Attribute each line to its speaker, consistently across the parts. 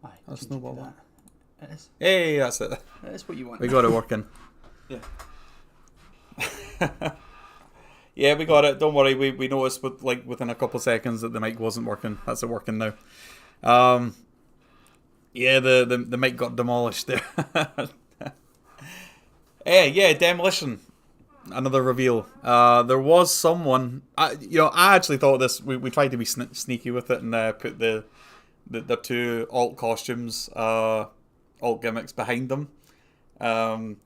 Speaker 1: Aye,
Speaker 2: A snowball one.
Speaker 1: It is.
Speaker 2: Hey, that's it.
Speaker 1: It is what you want.
Speaker 2: We got it working.
Speaker 1: Yeah.
Speaker 2: Yeah, we got it. Don't worry. We noticed within a couple of seconds that the mic wasn't working. That's it working now. Yeah, the mic got demolished there. Yeah, demolition. Another reveal. There was someone. I actually thought this. We tried to be sneaky with it and put the two alt costumes, alt gimmicks behind them. And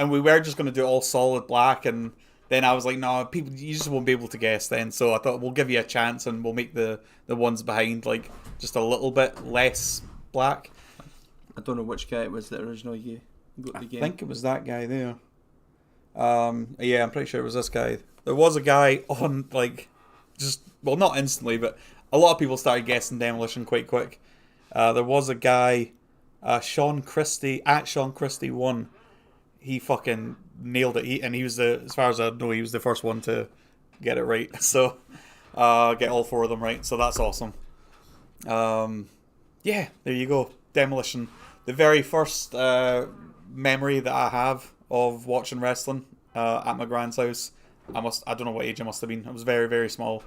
Speaker 2: we were just going to do it all solid black, and then I was like, no, people, you just won't be able to guess then. So I thought we'll give you a chance, and we'll make the ones behind like just a little bit less black.
Speaker 1: I don't know which guy it was that originally got the game.
Speaker 2: I think it was that guy there. Yeah, I'm pretty sure it was this guy. There was a guy on not instantly, but a lot of people started guessing demolition quite quick. There was a guy, Sean Christie at Sean Christie 1. He fucking nailed it. He was as far as I know, he was the first one to get it right. So, get all four of them right. So that's awesome. Yeah, there you go. Demolition. The very first memory that I have of watching wrestling at my grand's house. I don't know what age I must have been. I was very, very small.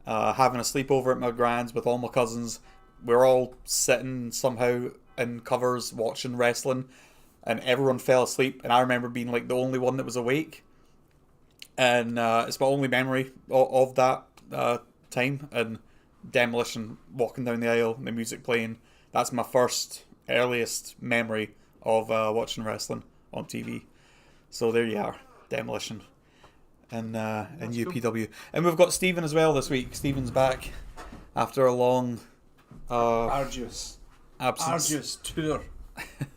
Speaker 2: Having a sleepover at my grand's with all my cousins. We're all sitting somehow in covers watching wrestling, and everyone fell asleep, and I remember being like the only one that was awake, and it's my only memory of that time. And demolition, walking down the aisle, the music playing. That's my first earliest memory of watching wrestling on TV. So there you are, demolition, and UPW, cool. And we've got Stephen as well this week. Stephen's back after a long,
Speaker 1: arduous
Speaker 2: absence.
Speaker 1: Arduous tour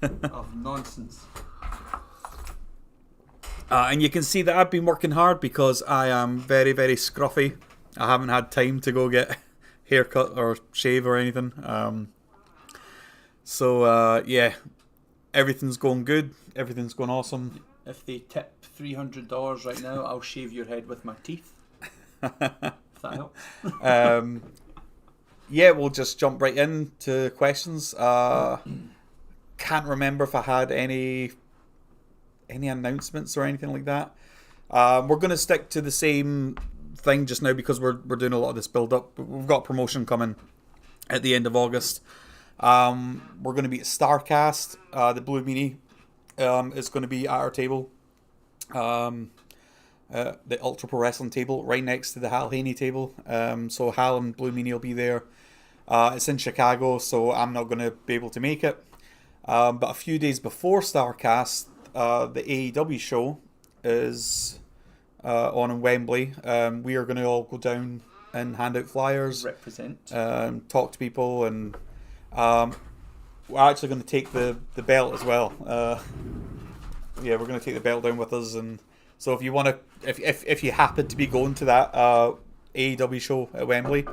Speaker 1: of nonsense.
Speaker 2: And you can see that I've been working hard because I am very, very scruffy. I haven't had time to go get haircut or shave or anything. So yeah, everything's going good. Everything's going awesome.
Speaker 1: If they tip $300 right now, I'll shave your head with my teeth. If that helps.
Speaker 2: Yeah, we'll just jump right into questions. Can't remember if I had any announcements or anything like that. We're going to stick to the same thing just now because we're doing a lot of this build up. We've got promotion coming at the end of August. We're going to be at Starcast. The Blue Meanie is going to be at our table. The Ultra Pro Wrestling table right next to the Hal Haney table. So Hal and Blue Meanie will be there. It's in Chicago, so I'm not going to be able to make it. But a few days before Starcast, the AEW show is on in Wembley. We are going to all go down and hand out flyers,
Speaker 1: represent,
Speaker 2: talk to people, and we're actually going to take the belt as well. Yeah, we're going to take the belt down with us, and so if you want to, if you happen to be going to that AEW show at Wembley,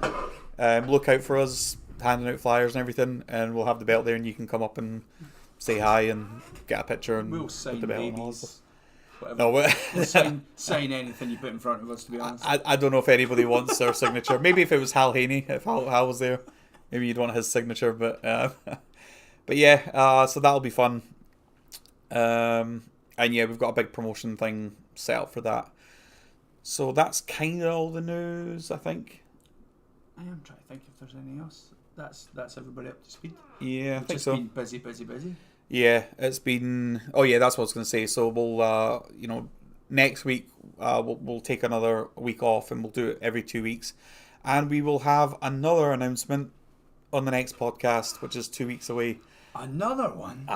Speaker 2: look out for us handing out flyers and everything, and we'll have the belt there, and you can come up and say hi and get a picture and
Speaker 1: we'll sign
Speaker 2: the belt
Speaker 1: babies,
Speaker 2: and all that.
Speaker 1: whatever.
Speaker 2: No,
Speaker 1: we'll sign anything you put in front of us, to be honest.
Speaker 2: I don't know if anybody wants their signature. Maybe if it was Hal Haney, if Hal was there, maybe you'd want his signature. But yeah, so that'll be fun. And yeah, we've got a big promotion thing set up for that. So that's kind of all the news, I think.
Speaker 1: I am trying to think if there's anything else. That's everybody up to speed.
Speaker 2: Yeah, I think
Speaker 1: just
Speaker 2: so.
Speaker 1: Been busy.
Speaker 2: Yeah, it's been. Oh yeah, that's what I was going to say. So we'll, next week we'll take another week off, and we'll do it every 2 weeks, and we will have another announcement on the next podcast, which is 2 weeks away.
Speaker 1: Another one.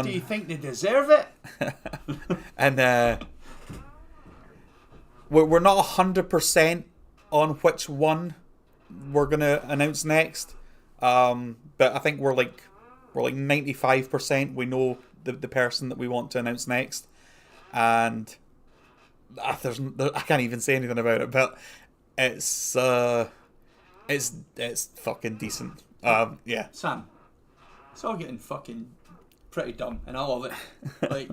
Speaker 2: Do
Speaker 1: you think they deserve it?
Speaker 2: And we're not 100% on which one we're gonna announce next, but I think we're like 95%. We know the person that we want to announce next, and I can't even say anything about it, but it's fucking decent. Yeah.
Speaker 1: Sam, it's all getting fucking pretty dumb, and I love it. Like,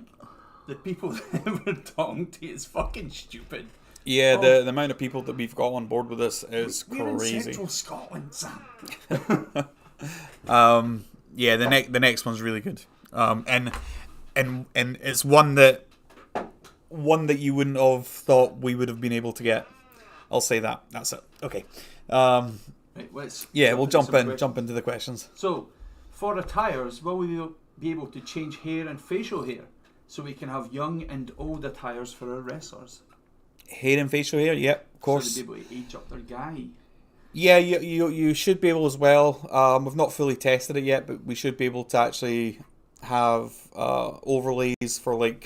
Speaker 1: the people that we're talking to is fucking stupid.
Speaker 2: Yeah, the amount of people that we've got on board with this is
Speaker 1: we're
Speaker 2: crazy.
Speaker 1: in Central Scotland, Sam.
Speaker 2: Yeah, the next one's really good. And it's one that you wouldn't have thought we would have been able to get. I'll say that. That's it. Okay.
Speaker 1: Right, let's
Speaker 2: We'll jump
Speaker 1: questions.
Speaker 2: into the questions.
Speaker 1: So, for attires, will we be able to change hair and facial hair so we can have young and old attires for our wrestlers?
Speaker 2: Hair and facial hair, yep, of course.
Speaker 1: So they'll be able to age up their guy.
Speaker 2: Yeah, you should be able as well. We've not fully tested it yet, but we should be able to actually have overlays for like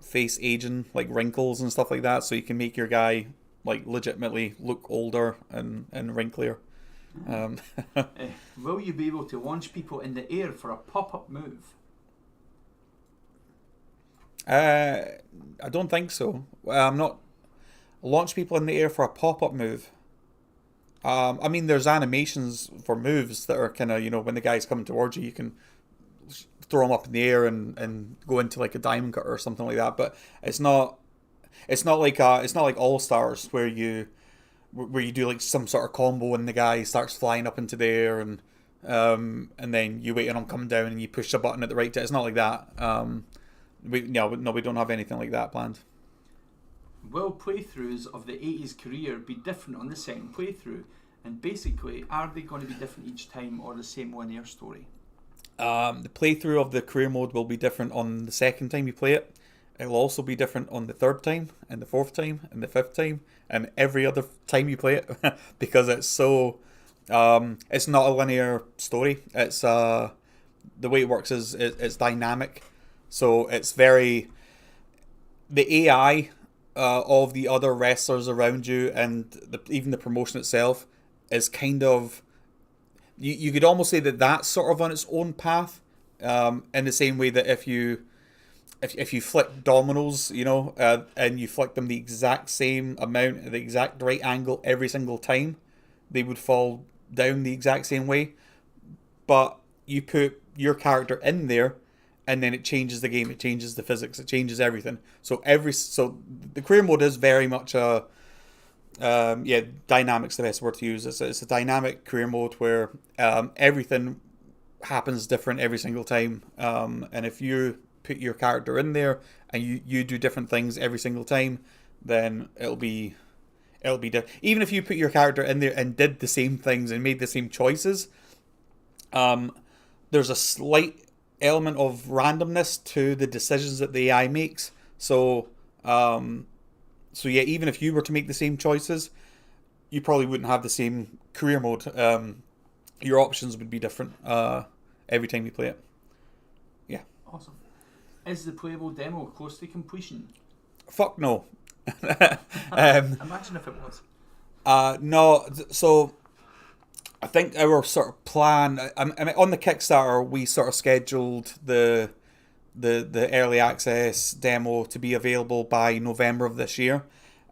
Speaker 2: face aging, like wrinkles and stuff like that, so you can make your guy like legitimately look older and wrinklier.
Speaker 1: Will you be able to launch people in the air for a pop-up move?
Speaker 2: I don't think so. I'm not launch people in the air for a pop-up move. I mean, there's animations for moves that are kind of, when the guy's coming towards you, you can throw him up in the air and go into like a diamond cut or something like that. But it's not like All Stars where you do like some sort of combo and the guy starts flying up into the air and then you wait on him coming down and you push the button at the right time. It's not like that. We don't have anything like that planned.
Speaker 1: Will playthroughs of the 80s career be different on the second playthrough? And basically, are they going to be different each time or the same linear story?
Speaker 2: The playthrough of the career mode will be different on the second time you play it. It will also be different on the third time, and the fourth time, and the fifth time, and every other time you play it, because it's so. It's not a linear story. It's the way it works is it's dynamic, so it's very. The AI of the other wrestlers around you and even the promotion itself is kind of. You could almost say that that's sort of on its own path, in the same way that if you flick dominoes, and you flick them the exact same amount, the exact right angle every single time, they would fall down the exact same way. But you put your character in there, and then it changes the game, it changes the physics, it changes everything. So the career mode is very much a dynamic's the best word to use. It's a dynamic career mode where everything happens different every single time, and if you put your character in there and you do different things every single time, then it'll be even if you put your character in there and did the same things and made the same choices, there's a slight element of randomness to the decisions that the AI makes. So even if you were to make the same choices, you probably wouldn't have the same career mode. Your options would be different every time you play it. Yeah.
Speaker 1: Awesome. Is the playable demo close to completion?
Speaker 2: Fuck no.
Speaker 1: Imagine if it was.
Speaker 2: No. So I think our sort of plan. I mean, on the Kickstarter, we sort of scheduled the early access demo to be available by November of this year,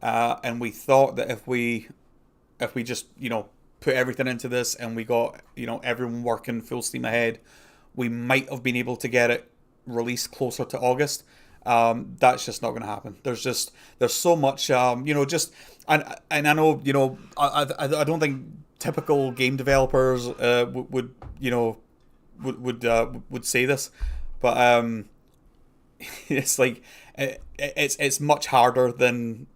Speaker 2: and we thought that if we just put everything into this and we got everyone working full steam ahead, we might have been able to get it released closer to August. That's just not going to happen. There's so much and I know I don't think typical game developers would say this, but it's like it's much harder than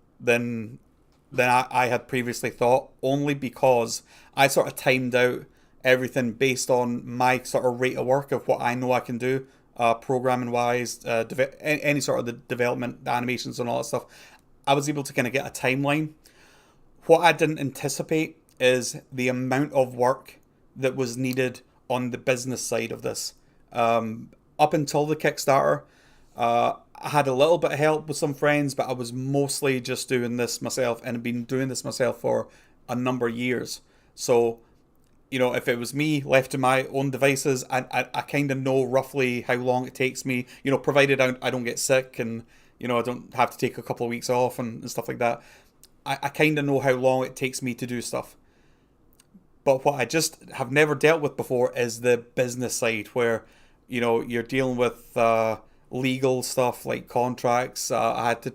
Speaker 2: I had previously thought, only because I sort of timed out everything based on my sort of rate of work of what I know I can do, programming wise, any sort of the development, the animations and all that stuff. I was able to kind of get a timeline. What I didn't anticipate is the amount of work that was needed on the business side of this. Up until the Kickstarter, I had a little bit of help with some friends, but I was mostly just doing this myself, and I've been doing this myself for a number of years. So, if it was me left to my own devices, I kind of know roughly how long it takes me, provided I don't get sick and, I don't have to take a couple of weeks off and stuff like that. I kind of know how long it takes me to do stuff. But what I just have never dealt with before is the business side where, you're dealing with legal stuff like contracts. I had to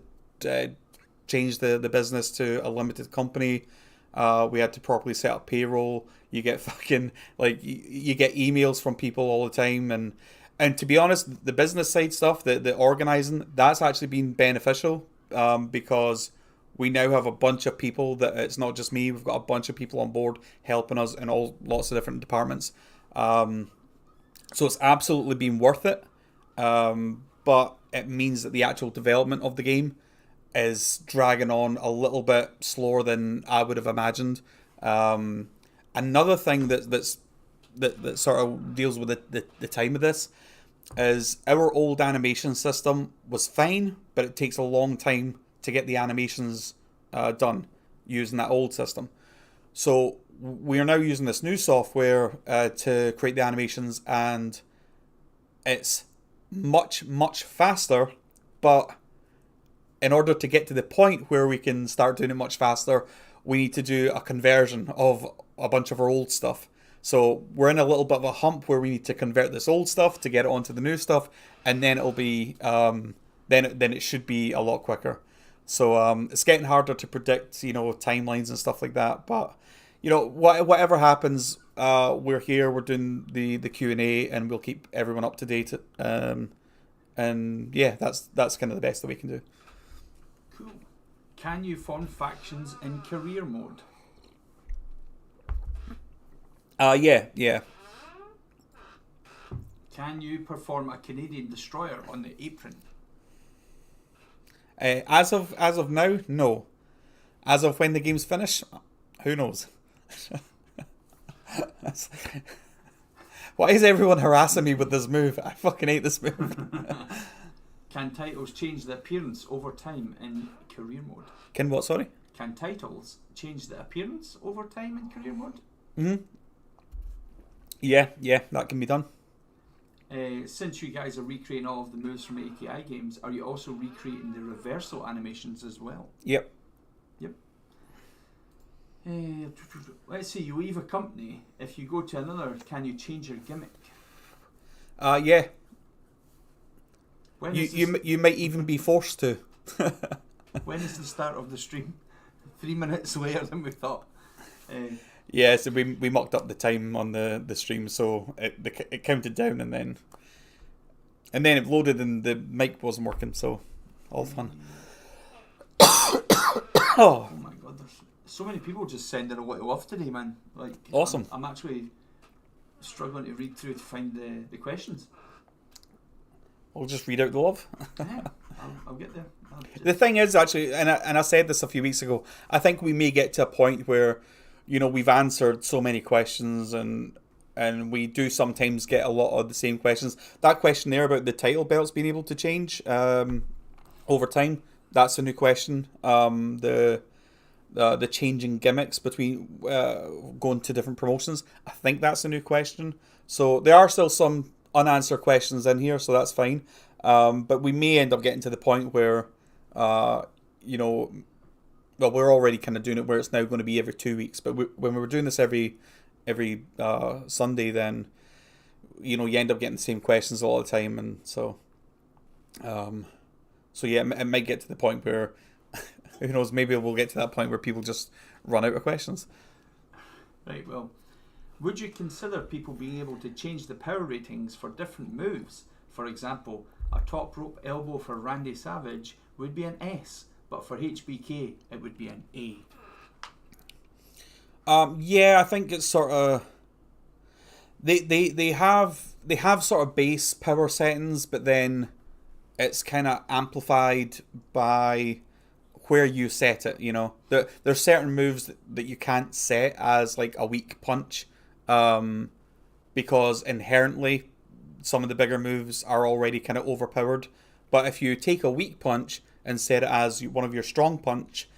Speaker 2: change the business to a limited company. We had to properly set up payroll. You get fucking like you get emails from people all the time, and to be honest, the business side stuff, the organizing, that's actually been beneficial, because we now have a bunch of people that it's not just me. We've got a bunch of people on board helping us in all lots of different departments. So it's absolutely been worth it. But it means that the actual development of the game is dragging on a little bit slower than I would have imagined. Another thing that sort of deals with the time of this is our old animation system was fine, but it takes a long time to get the animations done using that old system. So we are now using this new software to create the animations, and it's much faster, but in order to get to the point where we can start doing it much faster, we need to do a conversion of a bunch of our old stuff. So we're in a little bit of a hump where we need to convert this old stuff to get it onto the new stuff, and then it'll be then it should be a lot quicker. So it's getting harder to predict, timelines and stuff like that. But whatever happens, we're here. We're doing the Q&A, and we'll keep everyone up to date. And yeah, that's kind of the best that we can do.
Speaker 1: Cool. Can you form factions in career mode?
Speaker 2: Yeah.
Speaker 1: Can you perform a Canadian destroyer on the apron?
Speaker 2: As of now, no. As of when the game's finished, who knows? Why is everyone harassing me with this move? I fucking hate this move.
Speaker 1: Can titles change the appearance over time in career mode?
Speaker 2: Can what, sorry?
Speaker 1: Can titles change the appearance over time in career mode?
Speaker 2: Mm-hmm. Yeah, that can be done.
Speaker 1: Since you guys are recreating all of the moves from AKI games, are you also recreating the reversal animations as well?
Speaker 2: Yep.
Speaker 1: Let's say you leave a company. If you go to another, can you change your gimmick?
Speaker 2: Yeah.
Speaker 1: When
Speaker 2: You might even be forced to.
Speaker 1: When is the start of the stream? 3 minutes later than we thought.
Speaker 2: Yeah, so we mocked up the time on the stream, so it counted down, and then it loaded and the mic wasn't working, so all fun.
Speaker 1: Oh my god, there's so many people just sending a lot of love today, man. Like,
Speaker 2: awesome.
Speaker 1: I'm actually struggling to read through to find the questions.
Speaker 2: I'll just read out the love.
Speaker 1: Yeah, I'll get there.
Speaker 2: The thing is, actually, and I said this a few weeks ago, I think we may get to a point where, we've answered so many questions, and we do sometimes get a lot of the same questions. That question there about the title belts being able to change over time, that's a new question. The changing gimmicks between going to different promotions, I think that's a new question. So there are still some unanswered questions in here, so that's fine. But we may end up getting to the point where, we're already kind of doing it where it's now going to be every 2 weeks. But when we were doing this every Sunday, then you end up getting the same questions all the time, and so yeah, it might get to the point where who knows, maybe we'll get to that point where people just run out of questions.
Speaker 1: Right. Well, would you consider people being able to change the power ratings for different moves? For example, a top rope elbow for Randy Savage would be an S, but for HBK it would be an A.
Speaker 2: Yeah, I think it's sort of they have sort of base power settings, but then it's kind of amplified by where you set it. There's certain moves that you can't set as like a weak punch, because inherently some of the bigger moves are already kind of overpowered. But if you take a weak punch and set it as one of your strong punch,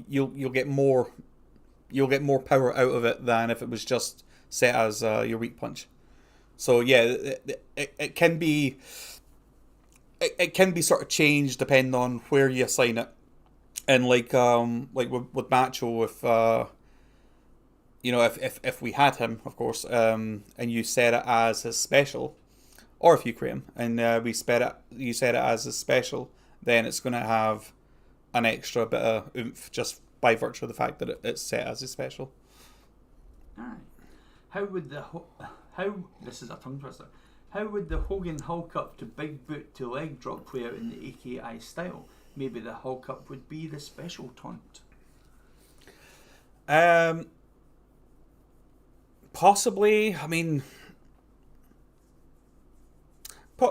Speaker 2: you'll get more power out of it than if it was just set as your weak punch. So yeah, it can be sort of changed depending on where you assign it. And like with Macho, if we had him, of course, and you set it as his special, or if you create him and you set it as his special, then it's going to have an extra bit of oomph just by virtue of the fact that it's set as his special.
Speaker 1: Alright. How would the how this is a tongue twister? How would the Hogan Hulk up to big boot to leg drop play out in the AKI style? Maybe the Hulk up would be the special taunt.
Speaker 2: Possibly. I mean,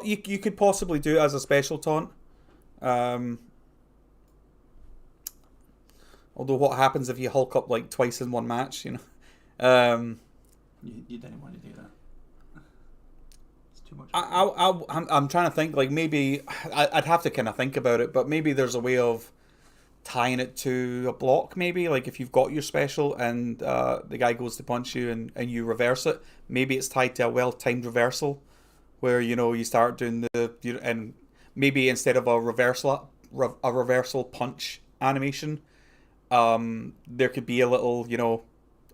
Speaker 2: you could possibly do it as a special taunt. Although, what happens if you Hulk up like twice in one match? You know.
Speaker 1: You didn't want to do that. It's too much.
Speaker 2: I'm trying to think. Like maybe I'd have to kind of think about it, but maybe there's a way of tying it to a block. Maybe like if you've got your special and the guy goes to punch you and you reverse it, maybe it's tied to a well-timed reversal, where you start doing and maybe instead of a reversal punch animation, there could be a little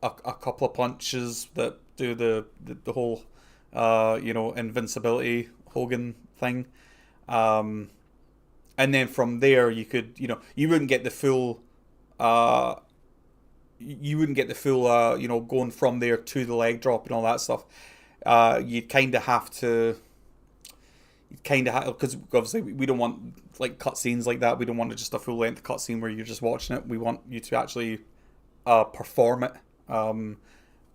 Speaker 2: a couple of punches that do the whole invincibility Hogan thing, and then from there you could you wouldn't get the full going from there to the leg drop and all that stuff. You'd kind of have to because obviously we don't want like cutscenes like that. We don't want just a full length cutscene where you're just watching it. We want you to actually perform it in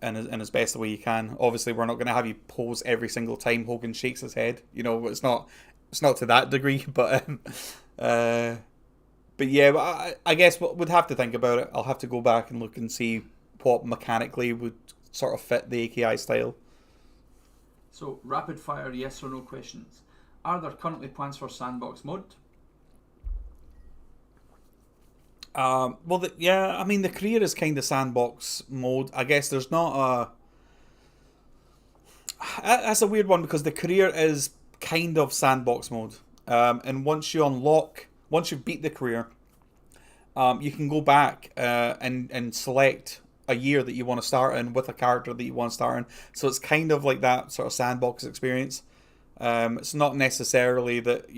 Speaker 2: as best the way you can. Obviously, we're not going to have you pose every single time Hogan shakes his head. It's not to that degree, but yeah, I guess we'd have to think about it. I'll have to go back and look and see what mechanically would sort of fit the AKI style.
Speaker 1: So, rapid fire yes or no questions. Are there currently plans for sandbox mode?
Speaker 2: I mean, the career is kind of sandbox mode. I guess there's not a... That's a weird one because the career is kind of sandbox mode. And once you've beat the career, you can go back and select a year that you want to start in with a character that you want to start in. So it's kind of like that sort of sandbox experience. It's not necessarily that,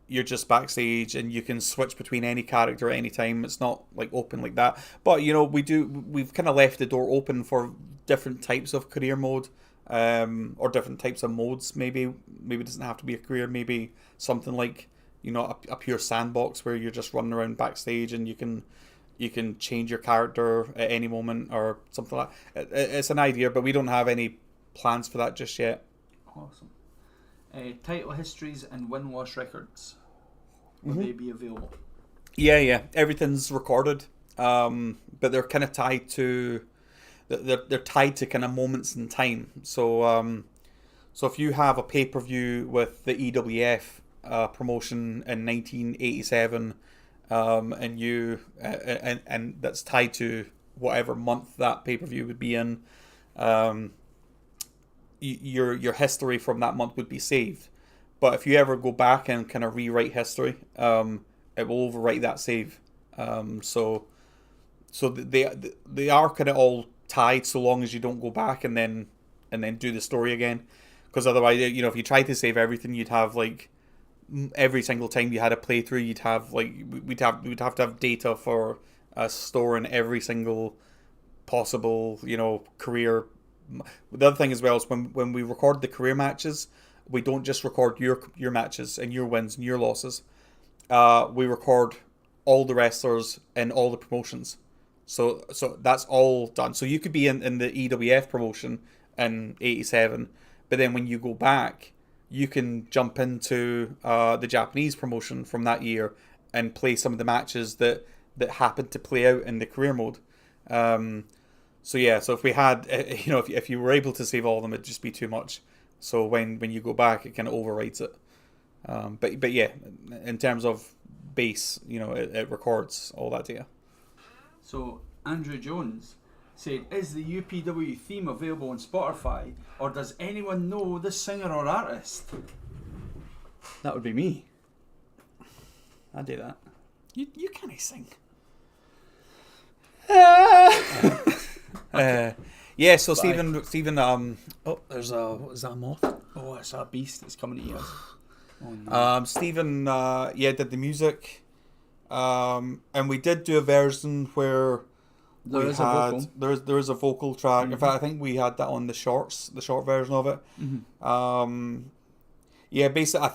Speaker 2: you're just backstage and you can switch between any character at any time. It's not like open like that. But, we've kind of left the door open for different types of career mode, or different types of modes. Maybe it doesn't have to be a career. Maybe something like, a pure sandbox where you're just running around backstage and you can change your character at any moment or something like that. It's an idea, but we don't have any plans for that just yet.
Speaker 1: Awesome. Title histories and win-loss records. Will they be available?
Speaker 2: Yeah. Everything's recorded, but they're kind of tied to... They're tied to kind of moments in time. So if you have a pay-per-view with the EWF promotion in 1987, and you and that's tied to whatever month that pay-per-view would be in, your history from that month would be saved. But if you ever go back and kind of rewrite history, it will overwrite that save. So they are kind of all tied, so long as you don't go back and then do the story again. Because otherwise, if you tried to save everything, you'd have like every single time you had a playthrough, you'd have like we'd have to have data for storing every single possible career. The other thing as well is when we record the career matches, we don't just record your matches and your wins and your losses. We record all the wrestlers in all the promotions. So that's all done. So you could be in the EWF promotion in 87, but then when you go back, you can jump into the Japanese promotion from that year and play some of the matches that happened to play out in the career mode. So if we had, if you were able to save all of them, it'd just be too much. So when you go back, it kind of overwrites it. But yeah, in terms of base, it records all that data.
Speaker 1: So Andrew Jones said, "Is the UPW theme available on Spotify, or does anyone know the singer or artist?"
Speaker 2: That would be me. I'd do that. You can't sing. Yeah, so Stephen, there's what is that, moth?
Speaker 1: Oh, it's a beast that's coming to us. Oh, no.
Speaker 2: Stephen, did the music, and we did do a version where
Speaker 1: There is a vocal.
Speaker 2: There is a vocal track. In fact, I think we had that on the short version of it. Yeah, basically, I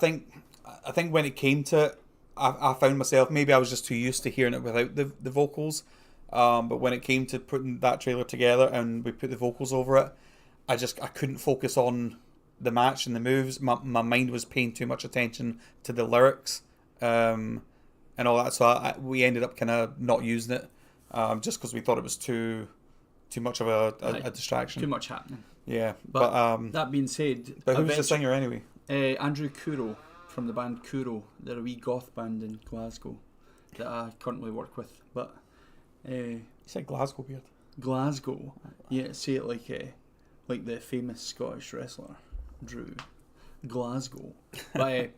Speaker 2: think when it came to it, I found myself, maybe I was just too used to hearing it without the vocals. But when it came to putting that trailer together and we put the vocals over it, I couldn't focus on the match and the moves. My mind was paying too much attention to the lyrics and all that. So we ended up kind of not using it just because we thought it was too much of a distraction.
Speaker 1: Too much happening.
Speaker 2: Yeah,
Speaker 1: but that being said,
Speaker 2: but who's the singer anyway?
Speaker 1: Andrew Kuro from the band Kuro. They're a wee goth band in Glasgow that I currently work with. But
Speaker 2: you said Glasgow weird.
Speaker 1: Glasgow, yeah. Say it like the famous Scottish wrestler Drew. Glasgow. But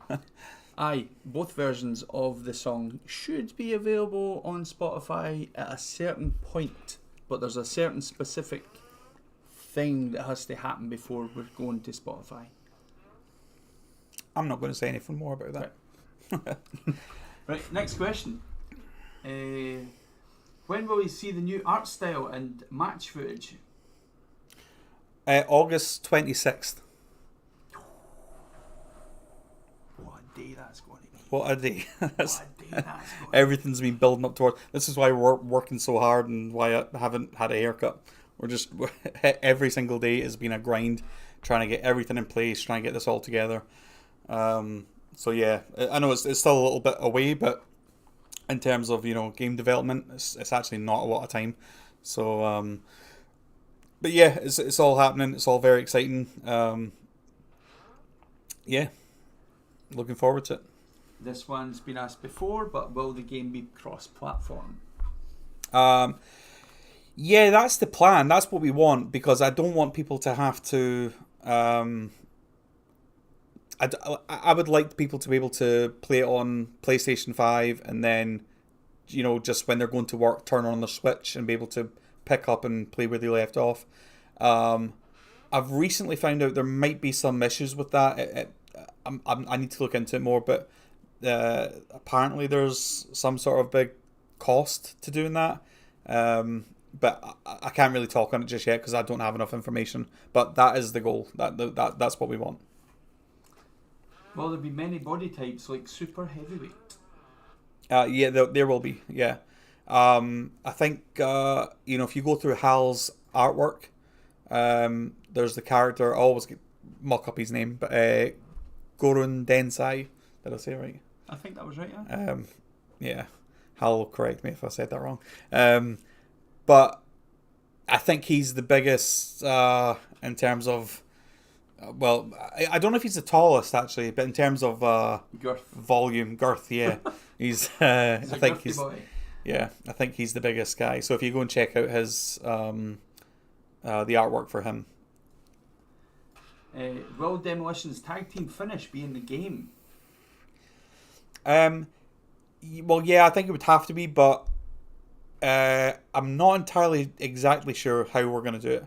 Speaker 1: both versions of the song should be available on Spotify at a certain point, but there's a certain specific thing that has to happen before we're going to Spotify.
Speaker 2: I'm not going to say anything more about that.
Speaker 1: Right, next question. When will we see the new art style and match footage?
Speaker 2: August 26th.
Speaker 1: What a day that's going to be.
Speaker 2: What a day.
Speaker 1: What a day that's going to be.
Speaker 2: Everything's been building up towards. This is why we're working so hard and why I haven't had a haircut. Every single day has been a grind, trying to get everything in place, trying to get this all together. So yeah, I know it's still a little bit away, but in terms of game development, it's actually not a lot of time. So but yeah, it's all happening. It's all very exciting. Yeah, looking forward to it.
Speaker 1: This one's been asked before, but will the game be cross-platform?
Speaker 2: Yeah, that's the plan. That's what we want, because I don't want people to have to. I would like people to be able to play it on PlayStation 5 and then, just when they're going to work, turn on their Switch and be able to pick up and play where they left off. I've recently found out there might be some issues with that. I need to look into it more, but apparently there's some sort of big cost to doing that. But I can't really talk on it just yet because I don't have enough information. But that is the goal. That's what we want.
Speaker 1: Will there be many body types like super heavyweight?
Speaker 2: Yeah, there will be. Yeah, I think if you go through Hal's artwork, there's the character. I always muck up his name, but Gorun Densai. Did I say it right?
Speaker 1: I think that was right. Yeah.
Speaker 2: Yeah, Hal will correct me if I said that wrong. But I think he's the biggest in terms of. Well, I don't know if he's the tallest actually, but in terms of girth, yeah, he's. I think he's. Boy. Yeah, I think he's the biggest guy. So if you go and check out his the artwork for him.
Speaker 1: Will Demolition's tag team finish be in the game?
Speaker 2: Well, yeah, I think it would have to be, but I'm not entirely exactly sure how we're going to do it.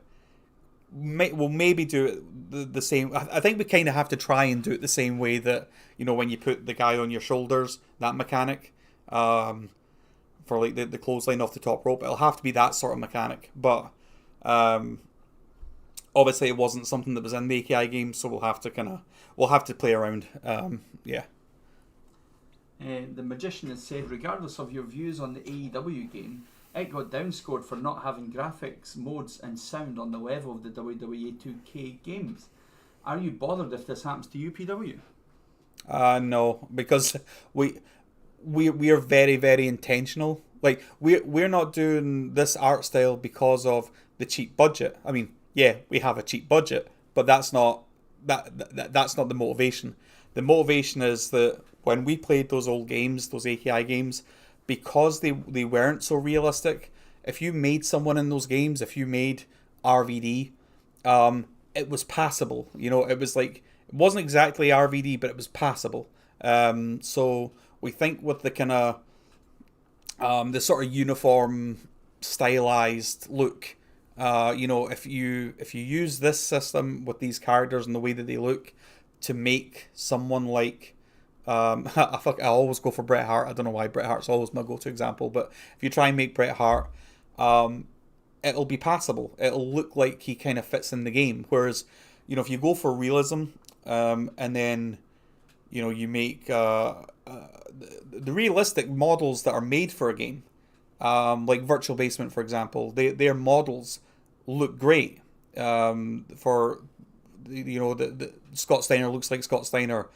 Speaker 2: We'll maybe do it the same. I think we kind of have to try and do it the same way that when you put the guy on your shoulders, that mechanic, for like the clothesline off the top rope. It'll have to be that sort of mechanic. But obviously, it wasn't something that was in the AKI game, so we'll have to play around. Yeah.
Speaker 1: The Magician has said, regardless of your views on the AEW game, it got downscored for not having graphics, modes and sound on the level of the WWE 2K games. Are you bothered if this happens to UPW?
Speaker 2: No, because we are very, very intentional. Like we're not doing this art style because of the cheap budget. I mean, yeah, we have a cheap budget, but that's not the motivation. The motivation is that when we played those old games, those AKI games, because they weren't so realistic, if you made someone in those games, if you made RVD, it was passable. It was like, it wasn't exactly RVD, but it was passable. So we think with the kind of the sort of uniform, stylized look, if you use this system with these characters and the way that they look to make someone like I always go for Bret Hart. I don't know why Bret Hart's always my go-to example, but if you try and make Bret Hart, it'll be passable. It'll look like he kind of fits in the game. Whereas, if you go for realism, and then, you make the realistic models that are made for a game, like Virtual Basement, for example, their models look great. For the Scott Steiner looks like Scott Steiner.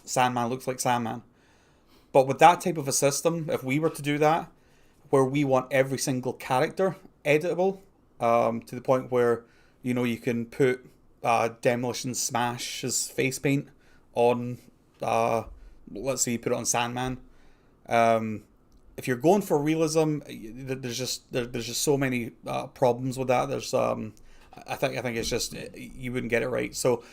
Speaker 2: Sandman looks like Sandman. But with that type of a system, if we were to do that, where we want every single character editable, to the point where, you can put Demolition Smash's face paint on, let's say you put it on Sandman. If you're going for realism, there's just so many problems with that. I think it's just, you wouldn't get it right. So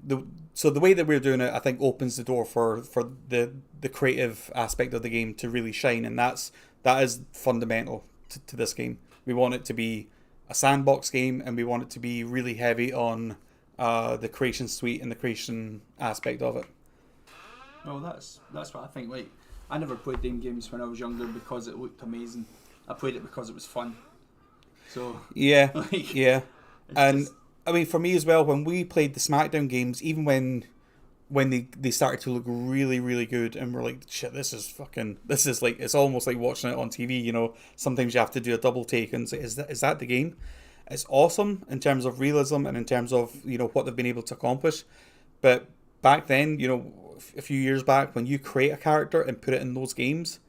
Speaker 2: the way that we're doing it, I think, opens the door for the creative aspect of the game to really shine, and that is fundamental to this game. We want it to be a sandbox game, and we want it to be really heavy on the creation suite and the creation aspect of it.
Speaker 1: Well, that's what I think. Like, I never played them games when I was younger because it looked amazing. I played it because it was fun. So
Speaker 2: yeah,
Speaker 1: like,
Speaker 2: yeah, and just... I mean, for me as well, when we played the SmackDown games, even when they started to look really, really good, and we're like, shit, this is like, it's almost like watching it on TV. Sometimes you have to do a double take and say, is that the game? It's awesome in terms of realism and in terms of what they've been able to accomplish. But back then, a few years back, when you create a character and put it in those games,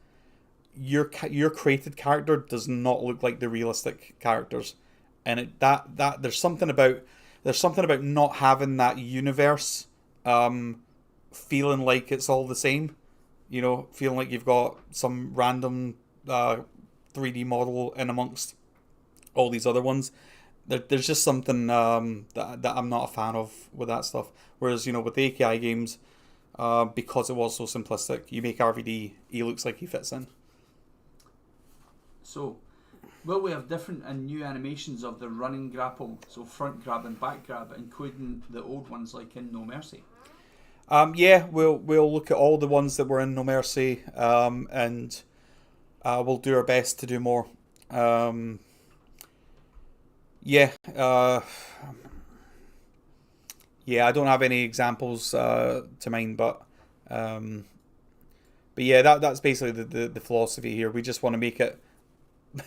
Speaker 2: your created character does not look like the realistic characters, and that there's something about not having that universe feeling like it's all the same, feeling like you've got some random 3D model in amongst all these other ones. There's just something that I'm not a fan of with that stuff. Whereas with the AKI games, because it was so simplistic, you make RVD, he looks like he fits in.
Speaker 1: So, will we have different and new animations of the running grapple, so front grab and back grab, including the old ones like in No Mercy?
Speaker 2: Yeah, we'll look at all the ones that were in No Mercy, and we'll do our best to do more. Yeah, I don't have any examples to mind, but yeah, that's basically the philosophy here. We just want to make it.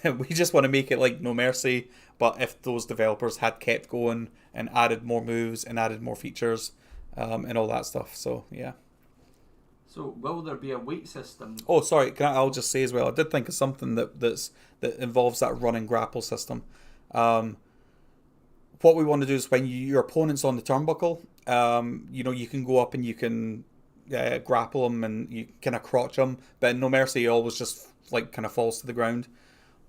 Speaker 2: We just want to make it like No Mercy, but if those developers had kept going and added more moves and added more features, and all that stuff. So yeah.
Speaker 1: So will there be a weight system?
Speaker 2: Oh, sorry. I'll just say as well, I did think of something that involves that running grapple system. What we want to do is when your opponent's on the turnbuckle, you can go up and you can grapple them and you kind of crotch them. But in No Mercy, it always just like kind of falls to the ground.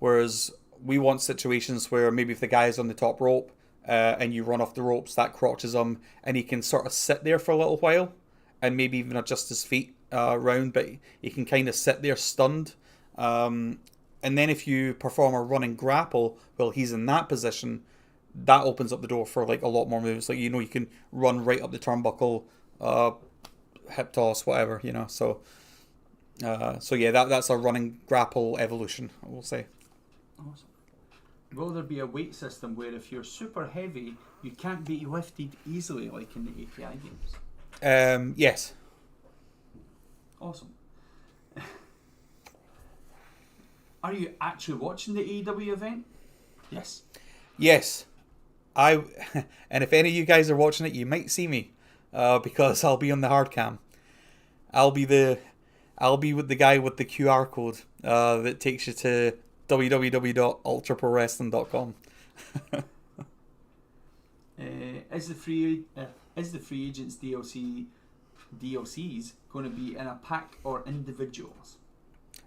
Speaker 2: Whereas we want situations where maybe if the guy is on the top rope and you run off the ropes, that crotches him, and he can sort of sit there for a little while and maybe even adjust his feet around, but he can kind of sit there stunned. And then if you perform a running grapple while he's in that position, that opens up the door for like a lot more moves. Like, you can run right up the turnbuckle, hip toss, whatever, So yeah, that's a running grapple evolution, I will say.
Speaker 1: Awesome. Will there be a weight system where if you're super heavy, you can't be lifted easily like in the API games?
Speaker 2: Yes.
Speaker 1: Awesome. Are you actually watching the AEW event? Yes.
Speaker 2: Yes. And if any of you guys are watching it, you might see me, because I'll be on the hard cam. I'll be with the guy with the QR code that takes you to www.ultraprowrestling.com.
Speaker 1: Is the free agents DLCs going to be in a pack or individuals?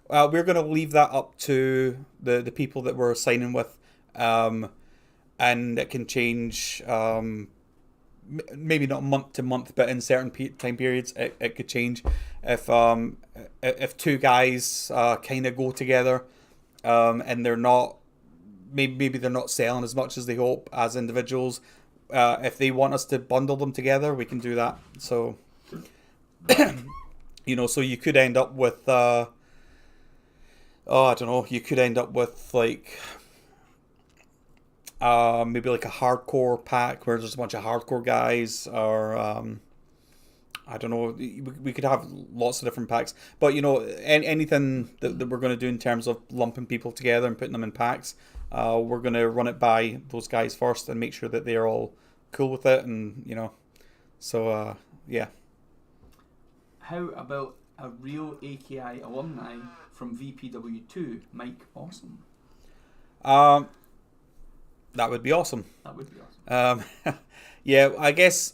Speaker 2: We're going to leave that up to the people that we're signing with, and it can change. Maybe not month to month, but in certain time periods, it could change. If two guys kind of go together, and they're not, maybe they're not selling as much as they hope as individuals. If they want us to bundle them together, we can do that. So, so you could end up with, I don't know, you could end up with like Maybe like a hardcore pack where there's a bunch of hardcore guys, or I don't know. We could have lots of different packs, but anything that we're going to do in terms of lumping people together and putting them in packs, we're going to run it by those guys first and make sure that they're all cool with it, and so yeah.
Speaker 1: How about a real AKI alumni from VPW2, Mike Awesome?
Speaker 2: That would be awesome.
Speaker 1: That would be awesome.
Speaker 2: Yeah, I guess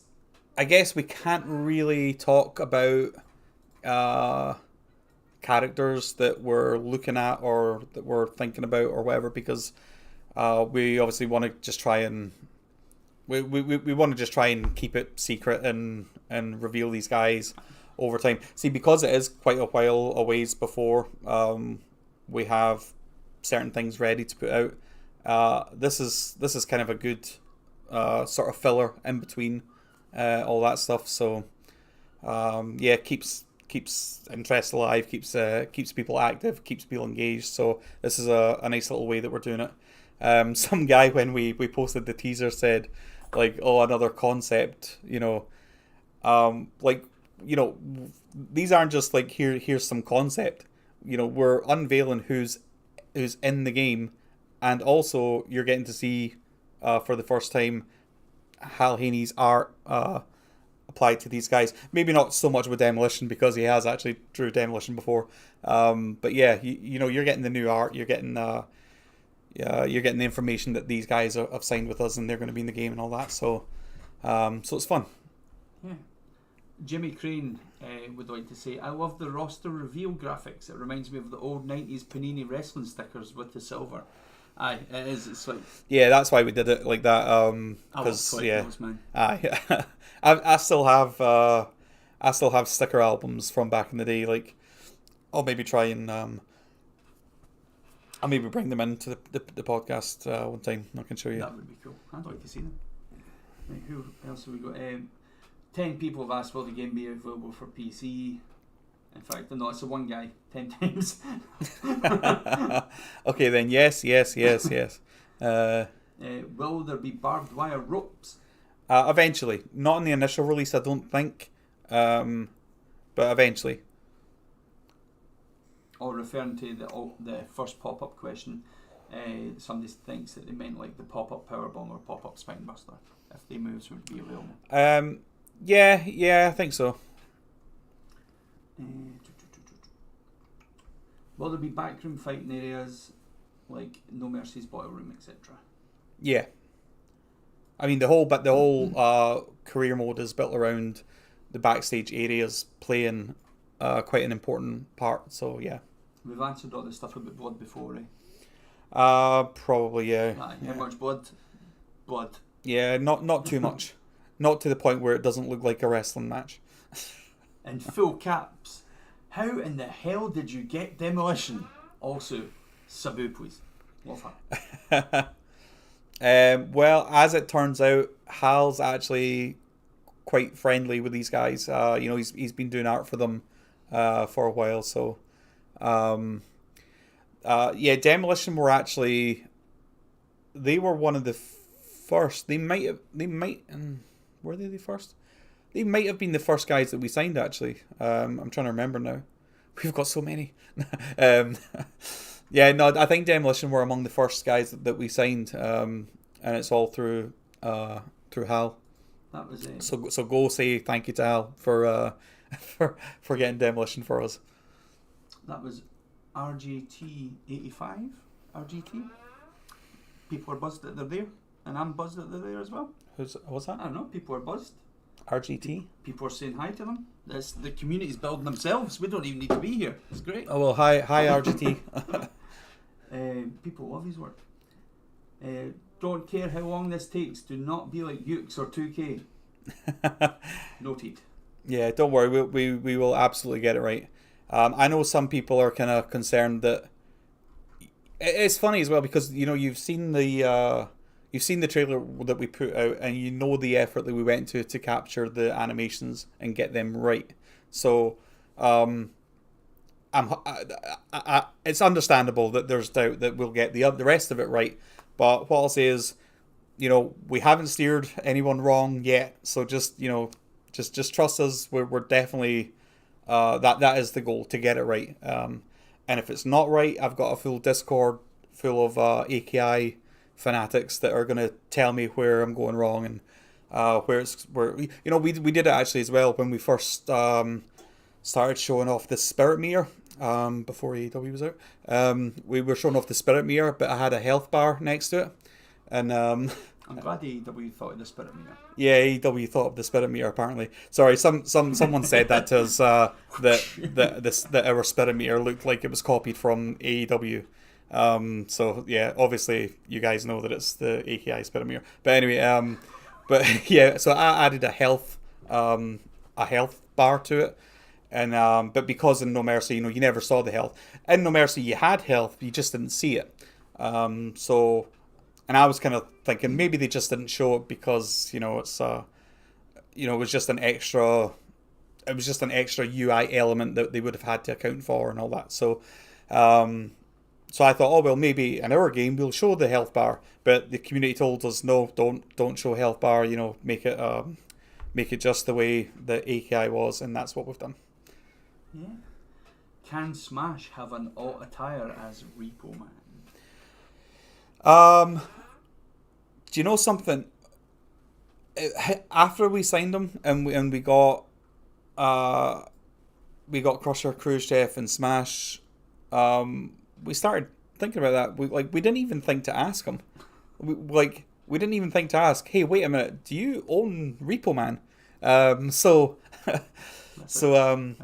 Speaker 2: we can't really talk about characters that we're looking at or that we're thinking about or whatever, because we obviously want to just try and we want to just try and keep it secret and reveal these guys over time. See, because it is quite a while a ways before we have certain things ready to put out. This is kind of a good sort of filler in between all that stuff. So yeah, keeps interest alive, keeps people active, keeps people engaged. So this is a nice little way that we're doing it. Some guy, when we posted the teaser, said like, oh, another concept, these aren't just like here's some concept. We're unveiling who's in the game, and also you're getting to see for the first time Hal Haney's art applied to these guys. Maybe not so much with Demolition, because he has actually drew Demolition before. But yeah, you're getting the new art. You're getting the information that these guys have signed with us, and they're going to be in the game and all that. So it's fun.
Speaker 1: Yeah. Jimmy Crane would like to say, I love the roster reveal graphics. It reminds me of the old 90s Panini wrestling stickers with the silver. Aye, it is. It's like,
Speaker 2: yeah, that's why we did it like that. Because
Speaker 1: those, man.
Speaker 2: Aye, I still have sticker albums from back in the day. Like, I'll maybe try and I'll maybe bring them into the podcast one time. I can show you.
Speaker 1: That would be cool. I'd like to see them. Right, who else have we got? 10 people have asked, will the game be available for PC? In fact, no, it's the one guy 10 times.
Speaker 2: Okay, then yes.
Speaker 1: Will there be barbed wire ropes?
Speaker 2: Eventually. Not in the initial release, I don't think. But eventually.
Speaker 1: Or referring to the first pop-up question, somebody thinks that they meant like the pop-up powerbomb or pop-up spinebuster, if the moves would be available.
Speaker 2: Yeah, I think so.
Speaker 1: Will there be backroom fighting areas like No Mercy's Boiler Room, etc.?
Speaker 2: Yeah. I mean, the whole career mode is built around the backstage areas playing quite an important part. So yeah.
Speaker 1: We've answered all the stuff about blood before, eh?
Speaker 2: Probably, yeah.
Speaker 1: How much blood? Blood.
Speaker 2: Yeah, not too much. Not to the point where it doesn't look like a wrestling match.
Speaker 1: In full caps, how in the hell did you get Demolition? Also, Sabu, please. Love her.
Speaker 2: Well, as it turns out, Hal's actually quite friendly with these guys. He's been doing art for them for a while. So, Demolition were actually, they were one of the first. Were they the first? They might have been the first guys that we signed, actually. I'm trying to remember now. We've got so many. I think Demolition were among the first guys that we signed, and it's all through Hal.
Speaker 1: That was it.
Speaker 2: So go say thank you to Hal for getting Demolition for us.
Speaker 1: That was RGT85. RGT. People are buzzed that they're there, and I'm buzzed that they're there as well.
Speaker 2: What's that?
Speaker 1: I don't know. People are buzzed.
Speaker 2: RGT?
Speaker 1: People are saying hi to them. The community's building themselves. We don't even need to be here. It's great.
Speaker 2: Oh, well, hi RGT.
Speaker 1: People love his work. Don't care how long this takes. Do not be like Ukes or 2K. Noted.
Speaker 2: Yeah, don't worry. We will absolutely get it right. I know some people are kind of concerned that... It's funny as well, because, you've seen the trailer that we put out, and you know the effort that we went to capture the animations and get them right. So, it's understandable that there's doubt that we'll get the rest of it right. But what I'll say is, we haven't steered anyone wrong yet. So just just trust us. We're definitely that is the goal, to get it right. And if it's not right, I've got a full Discord full of AKI fanatics that are gonna tell me where I'm going wrong, and where we did it actually as well when we first started showing off the spirit meter. Before AEW was out, we were showing off the spirit meter, but I had a health bar next to it, and
Speaker 1: I'm glad AEW thought of the spirit meter.
Speaker 2: yeah, AEW thought of the spirit meter apparently. Sorry, someone said that to us, that our spirit meter looked like it was copied from AEW. So yeah, obviously you guys know that it's the AKI spirit meter. But anyway, but yeah, so I added a health bar to it. And but because in No Mercy, you never saw the health. In No Mercy, you had health, you just didn't see it. So, and I was kind of thinking maybe they just didn't show it because it's it was just an extra, UI element that they would have had to account for and all that. So, so I thought, oh well, maybe in our game we'll show the health bar, but the community told us no, don't show health bar. Make it just the way the AKI was, and that's what we've done.
Speaker 1: Yeah. Can Smash have an alt attire as Repo Man?
Speaker 2: Do you know something? After we signed him and we got Crusher, Khrushchev, and Smash, we started thinking about that. We didn't even think to ask him. We didn't even think to ask. Hey, wait a minute. Do you own Repo Man?
Speaker 1: An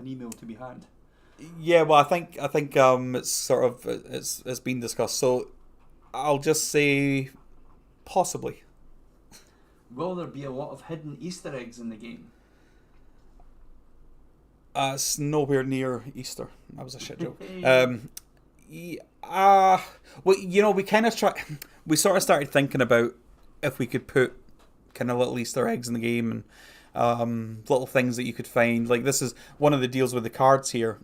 Speaker 1: email to be had.
Speaker 2: Yeah, well, I think it's sort of it's been discussed. So I'll just say possibly.
Speaker 1: Will there be a lot of hidden Easter eggs in the game?
Speaker 2: It's nowhere near Easter. That was a shit joke. Well, we kind of we sort of started thinking about if we could put kind of little Easter eggs in the game, and little things that you could find. Like, this is one of the deals with the cards here,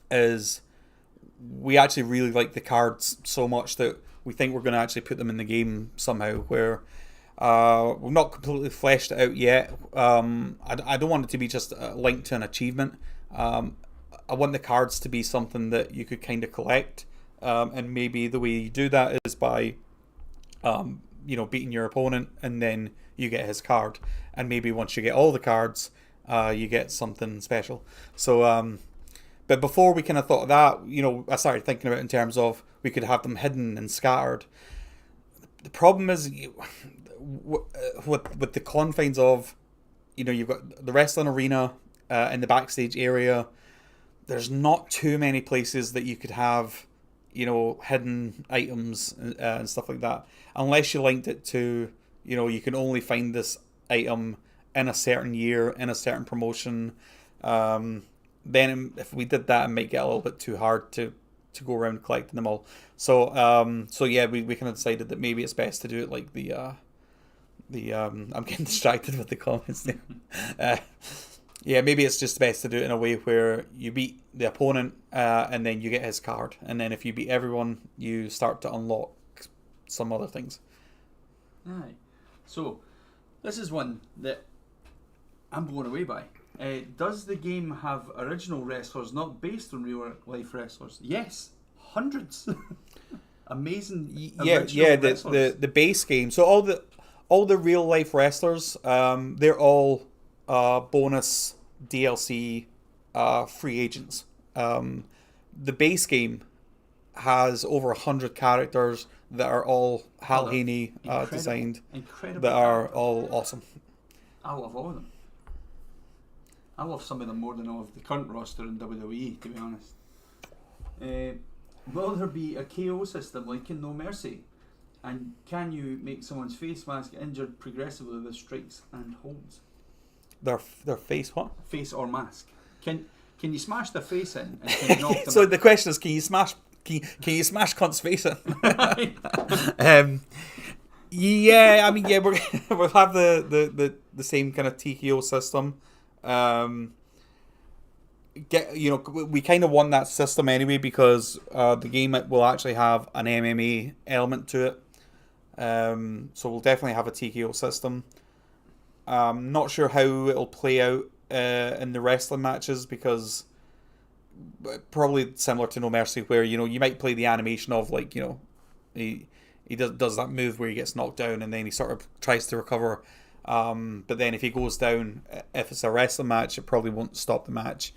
Speaker 2: is we actually really like the cards so much that we think we're going to actually put them in the game somehow, where we've not completely fleshed it out yet. I don't want it to be just linked to an achievement. I want the cards to be something that you could kind of collect, and maybe the way you do that is by beating your opponent, and then you get his card, and maybe once you get all the cards, you get something special. So but before we kind of thought of that, I started thinking about it in terms of we could have them hidden and scattered. The problem is with the confines of, you've got the wrestling arena in the backstage area. There's not too many places that you could have hidden items and stuff like that, unless you linked it to you can only find this item in a certain year, in a certain promotion. Then if we did that, it might get a little bit too hard to go around collecting them all. So yeah, we kind of decided that maybe it's best to do it like the I'm getting distracted with the comments there. Yeah, maybe it's just best to do it in a way where you beat the opponent, and then you get his card, and then if you beat everyone, you start to unlock some other things.
Speaker 1: Aye. So, this is one that I'm blown away by. Does the game have original wrestlers not based on real life wrestlers? Yes, hundreds. Amazing.
Speaker 2: Yeah. The base game. So all the real life wrestlers, they're all bonus DLC free agents. The base game has over 100 characters that are all Hal Haney designed, that are all awesome.
Speaker 1: I love all of them. I love some of them more than all of the current roster in WWE, to be honest. Will there be a KO system like in No Mercy? And can you make someone's face mask injured progressively with strikes and holds?
Speaker 2: Their face what?
Speaker 1: Face or mask. Can you smash their face in? And can you knock them
Speaker 2: so out? The question is, can you smash cunt's face in? Yeah, I mean, yeah, we'll have the same kind of TKO system. We kind of want that system anyway, because the game will actually have an MMA element to it. So we'll definitely have a TKO system. Not sure how it'll play out in the wrestling matches, because probably similar to No Mercy, where you might play the animation of, like, he does that move where he gets knocked down and then he sort of tries to recover. But then if he goes down, if it's a wrestling match, it probably won't stop the match.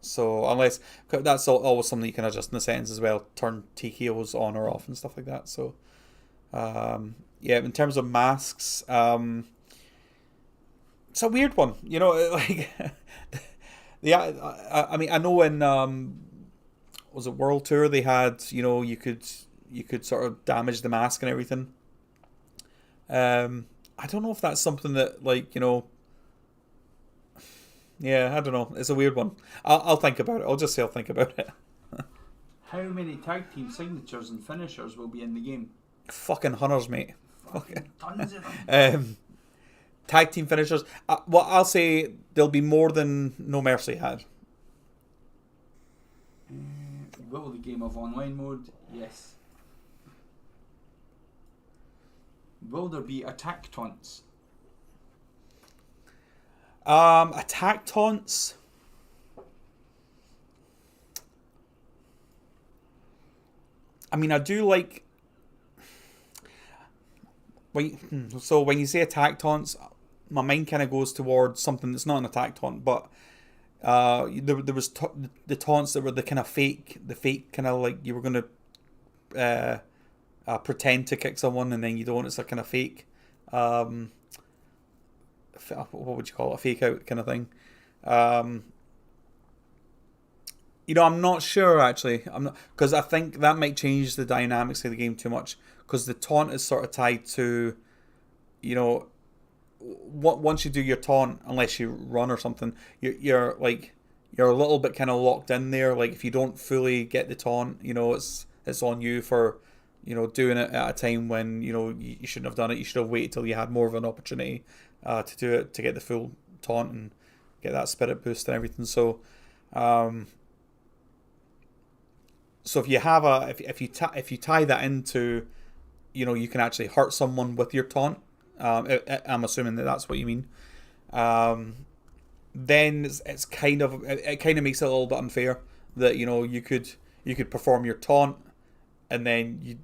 Speaker 2: So unless that's always something you can adjust in the settings as well, turn TKOs on or off and stuff like that. So yeah, in terms of masks, it's a weird one. Like yeah, I mean, I know in was it World Tour they had, you could sort of damage the mask and everything. I don't know if that's something that, like, yeah, I don't know. It's a weird one. I'll think about it. I'll just say I'll think about it.
Speaker 1: How many tag team signatures and finishers will be in the game?
Speaker 2: Fucking hunters, mate.
Speaker 1: Fucking tons of them.
Speaker 2: Tag team finishers. Well, I'll say there'll be more than No Mercy had.
Speaker 1: Will the game have online mode? Yes. Will there be attack taunts?
Speaker 2: Attack taunts. I mean, I do like. So when you say attack taunts, my mind kind of goes towards something that's not an attack taunt, but there was the taunts that were the kind of fake, kind of, like, you were going to pretend to kick someone and then you don't. It's a kind of fake. What would you call it? A fake out kind of thing. I'm not sure, actually. I'm not, because I think that might change the dynamics of the game too much. Because the taunt is sort of tied to, once you do your taunt, unless you run or something, you're a little bit kind of locked in there. Like, if you don't fully get the taunt, it's on you for, doing it at a time when you shouldn't have done it. You should have waited till you had more of an opportunity to do it, to get the full taunt and get that spirit boost and everything. So, if you have if you tie that into, you can actually hurt someone with your taunt. I'm assuming that's what you mean. Then it's kind of, it kind of makes it a little bit unfair that you could perform your taunt, and then you,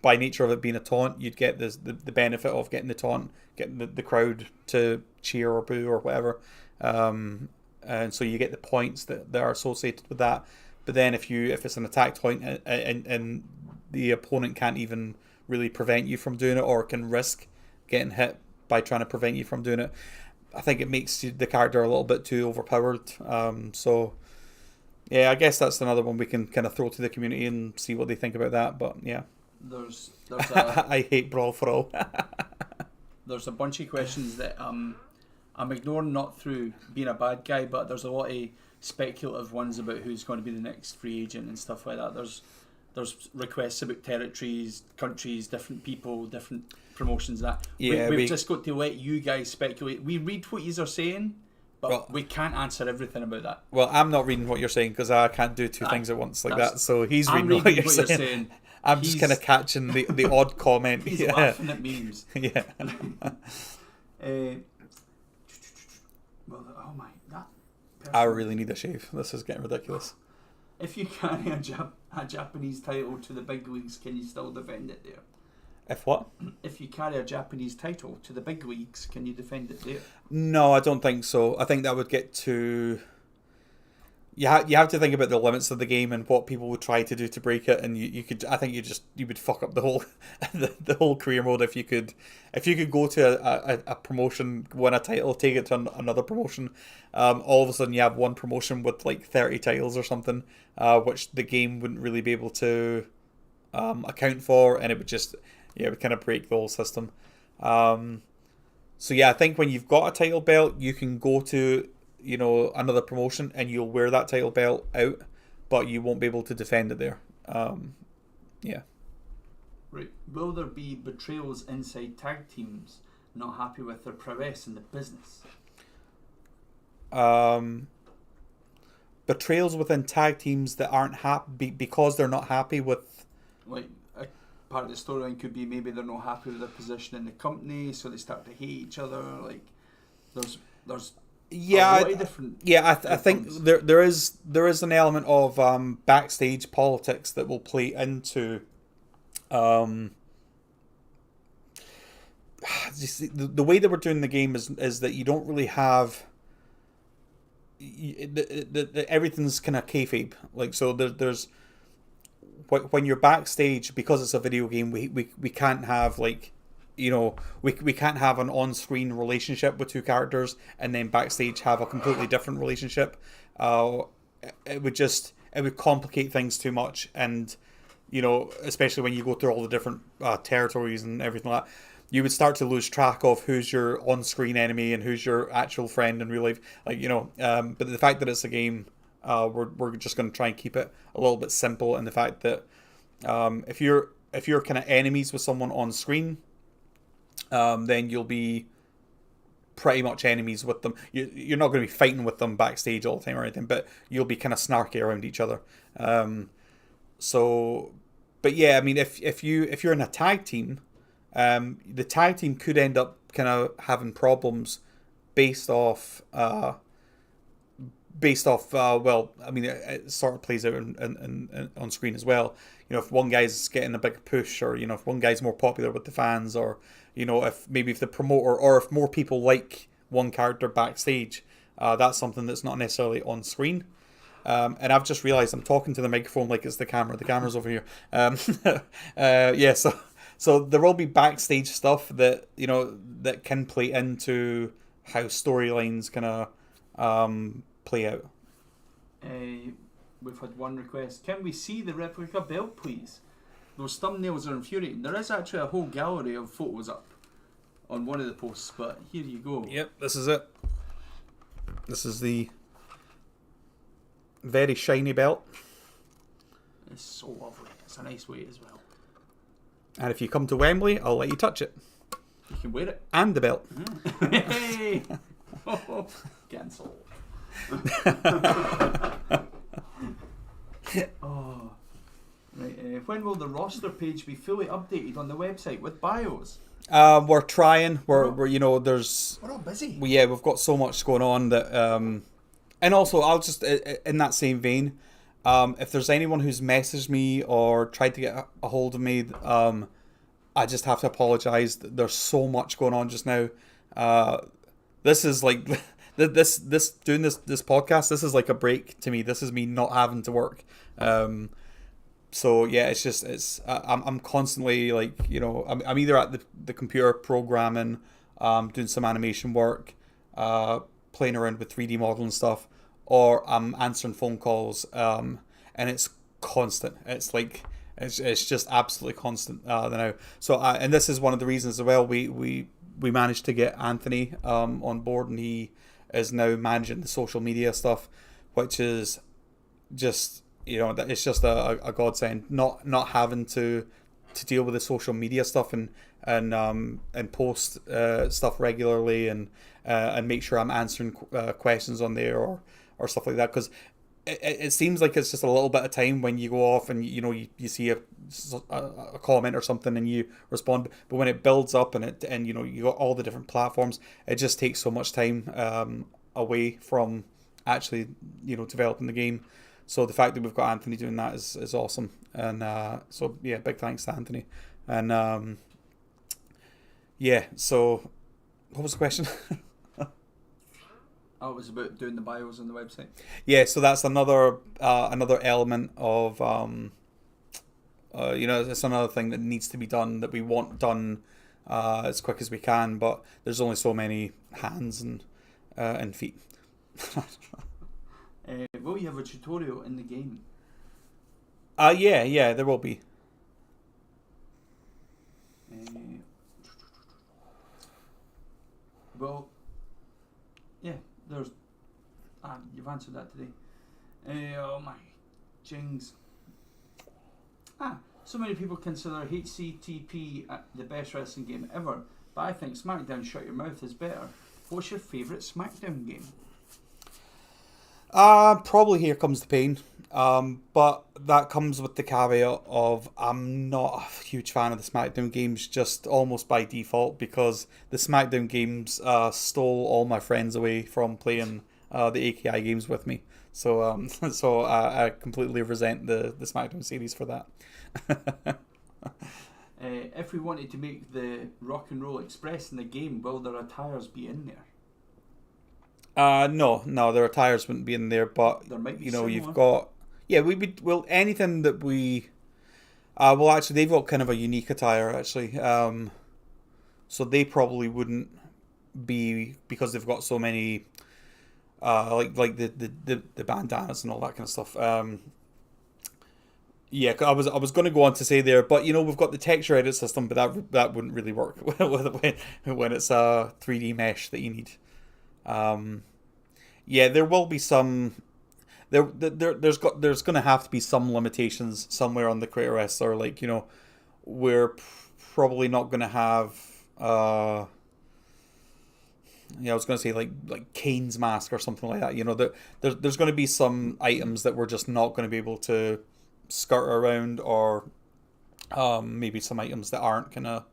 Speaker 2: by nature of it being a taunt, you'd get the benefit of getting the taunt, getting the crowd to cheer or boo or whatever, and so you get the points that are associated with that. But then if it's an attack taunt and the opponent can't even really prevent you from doing it, or can risk getting hit by trying to prevent you from doing it, I think it makes the character a little bit too overpowered. So yeah, I guess that's another one we can kind of throw to the community and see what they think about that. But yeah,
Speaker 1: there's a
Speaker 2: I hate Brawl for All.
Speaker 1: There's a bunch of questions that I'm ignoring, not through being a bad guy, but there's a lot of speculative ones about who's going to be the next free agent and stuff like that. There's requests about territories, countries, different people, different promotions. That we've just got to let you guys speculate. We read what you are saying, but we can't answer everything about that.
Speaker 2: Well, I'm not reading what you're saying because I can't do two things at once like that. So he's reading what you're saying. I'm just kind of catching the odd comment.
Speaker 1: He's laughing at memes.
Speaker 2: Yeah.
Speaker 1: Well, oh my, that person.
Speaker 2: I really need a shave. This is getting ridiculous.
Speaker 1: If you carry a Japanese title to the big leagues, can you still defend it there?
Speaker 2: If what?
Speaker 1: If you carry a Japanese title to the big leagues, can you defend it there?
Speaker 2: No, I don't think so. I think that would get too... You have to think about the limits of the game and what people would try to do to break it, and you could. I think you would fuck up the whole the whole career mode if you could go to a promotion, win a title, take it to another promotion. All of a sudden you have one promotion with like 30 titles or something, which the game wouldn't really be able to account for, and it would just it would kind of break the whole system. So yeah, I think when you've got a title belt, you can go to another promotion and you'll wear that title belt out, but you won't be able to defend it there. Yeah.
Speaker 1: Right. Will there be betrayals inside tag teams not happy with their prowess in the business?
Speaker 2: Betrayals within tag teams that aren't happy because they're not happy with...
Speaker 1: Like, part of the storyline could be maybe they're not happy with their position in the company, so they start to hate each other. Like there's
Speaker 2: yeah,
Speaker 1: a lot of different.
Speaker 2: I think there is an element of backstage politics that will play into the way that we're doing the game is that you don't really have everything's kind of kayfabe. Like, so there's when you're backstage, because it's a video game, we can't have, like, you know, we can't have an on-screen relationship with two characters and then backstage have a completely different relationship. It would complicate things too much, and, you know, especially when you go through all the different territories and everything like that, you would start to lose track of who's your on-screen enemy and who's your actual friend in real life. Like, you know, but the fact that it's a game, we're just going to try and keep it a little bit simple. And the fact that if you're kind of enemies with someone on screen, then you'll be pretty much enemies with them. You're not going to be fighting with them backstage all the time or anything, but you'll be kind of snarky around each other. But yeah, I mean, if you're in a tag team, the tag team could end up kind of having problems based off well, I mean, it sort of plays out on screen as well. You know, if one guy's getting a big push, or, you know, if one guy's more popular with the fans, or, you know, if the promoter, or if more people like one character backstage, that's something that's not necessarily on screen. And I've just realised I'm talking to the microphone like it's the camera. The camera's over here. Yeah, so there will be backstage stuff that, you know, that can play into how storylines kind of play out.
Speaker 1: We've had one request. Can we see the replica belt, please? Those thumbnails are infuriating. There is actually a whole gallery of photos up on one of the posts, but here you go.
Speaker 2: Yep, this is it. This is the very shiny belt.
Speaker 1: It's so lovely. It's a nice weight as well.
Speaker 2: And if you come to Wembley, I'll let you touch it.
Speaker 1: You can wear it.
Speaker 2: And the belt.
Speaker 1: Hey! Cancel. Oh. Right, when will the roster page be fully updated on the website with bios?
Speaker 2: We're trying. We're you know,
Speaker 1: we're all busy.
Speaker 2: Yeah, we've got so much going on that and also, I'll just, in that same vein, if there's anyone who's messaged me or tried to get a hold of me, I just have to apologise. There's so much going on just now. This is like this doing this podcast. This is like a break to me. This is me not having to work. So yeah, I'm constantly, like, you know, I'm either at the computer programming, doing some animation work, playing around with 3D modeling stuff, or I'm answering phone calls, and it's constant. It's like it's just absolutely constant now. So and this is one of the reasons as well we managed to get Anthony on board, and he is now managing the social media stuff, which is just, you know, it's just a godsend, not having to deal with the social media stuff and post stuff regularly and make sure I'm answering questions on there or stuff like that, because it seems like it's just a little bit of time when you go off and, you know, you see a comment or something and you respond, but when it builds up and you know, you got all the different platforms, it just takes so much time away from actually, you know, developing the game. So the fact that we've got Anthony doing that is awesome, and so yeah, big thanks to Anthony. And yeah, so what was the question?
Speaker 1: Oh, it was about doing the bios on the website.
Speaker 2: Yeah, so that's another element of you know, it's another thing that needs to be done, that we want done as quick as we can, but there's only so many hands and feet.
Speaker 1: Will you have a tutorial in the game?
Speaker 2: Yeah, there will be.
Speaker 1: Well, yeah, there's. You've answered that today. Oh my jings. So many people consider HCTP the best wrestling game ever, but I think SmackDown Shut Your Mouth is better. What's your favourite SmackDown game?
Speaker 2: Probably Here Comes the Pain. But that comes with the caveat of I'm not a huge fan of the SmackDown games, just almost by default, because the SmackDown games stole all my friends away from playing the AKI games with me. So so I completely resent the SmackDown series for that.
Speaker 1: If we wanted to make the Rock and Roll Express in the game, will their attires be in there?
Speaker 2: No, their attires wouldn't be in there, but
Speaker 1: There might be
Speaker 2: similar.
Speaker 1: similar.
Speaker 2: You've got anything that we well actually they've got kind of a unique attire actually. So they probably wouldn't be, because they've got so many like the bandanas and all that kind of stuff. Yeah, I was going to go on to say there, but we've got the texture edit system, but that wouldn't really work when it's a 3D mesh that you need. Yeah, there will be some. There's going to have to be some limitations somewhere on the Creator Wrestler. Like we're probably not going to have. I was going to say like Kane's mask or something like that. There's going to be some items that we're just not going to be able to skirt around, or maybe some items that aren't kind of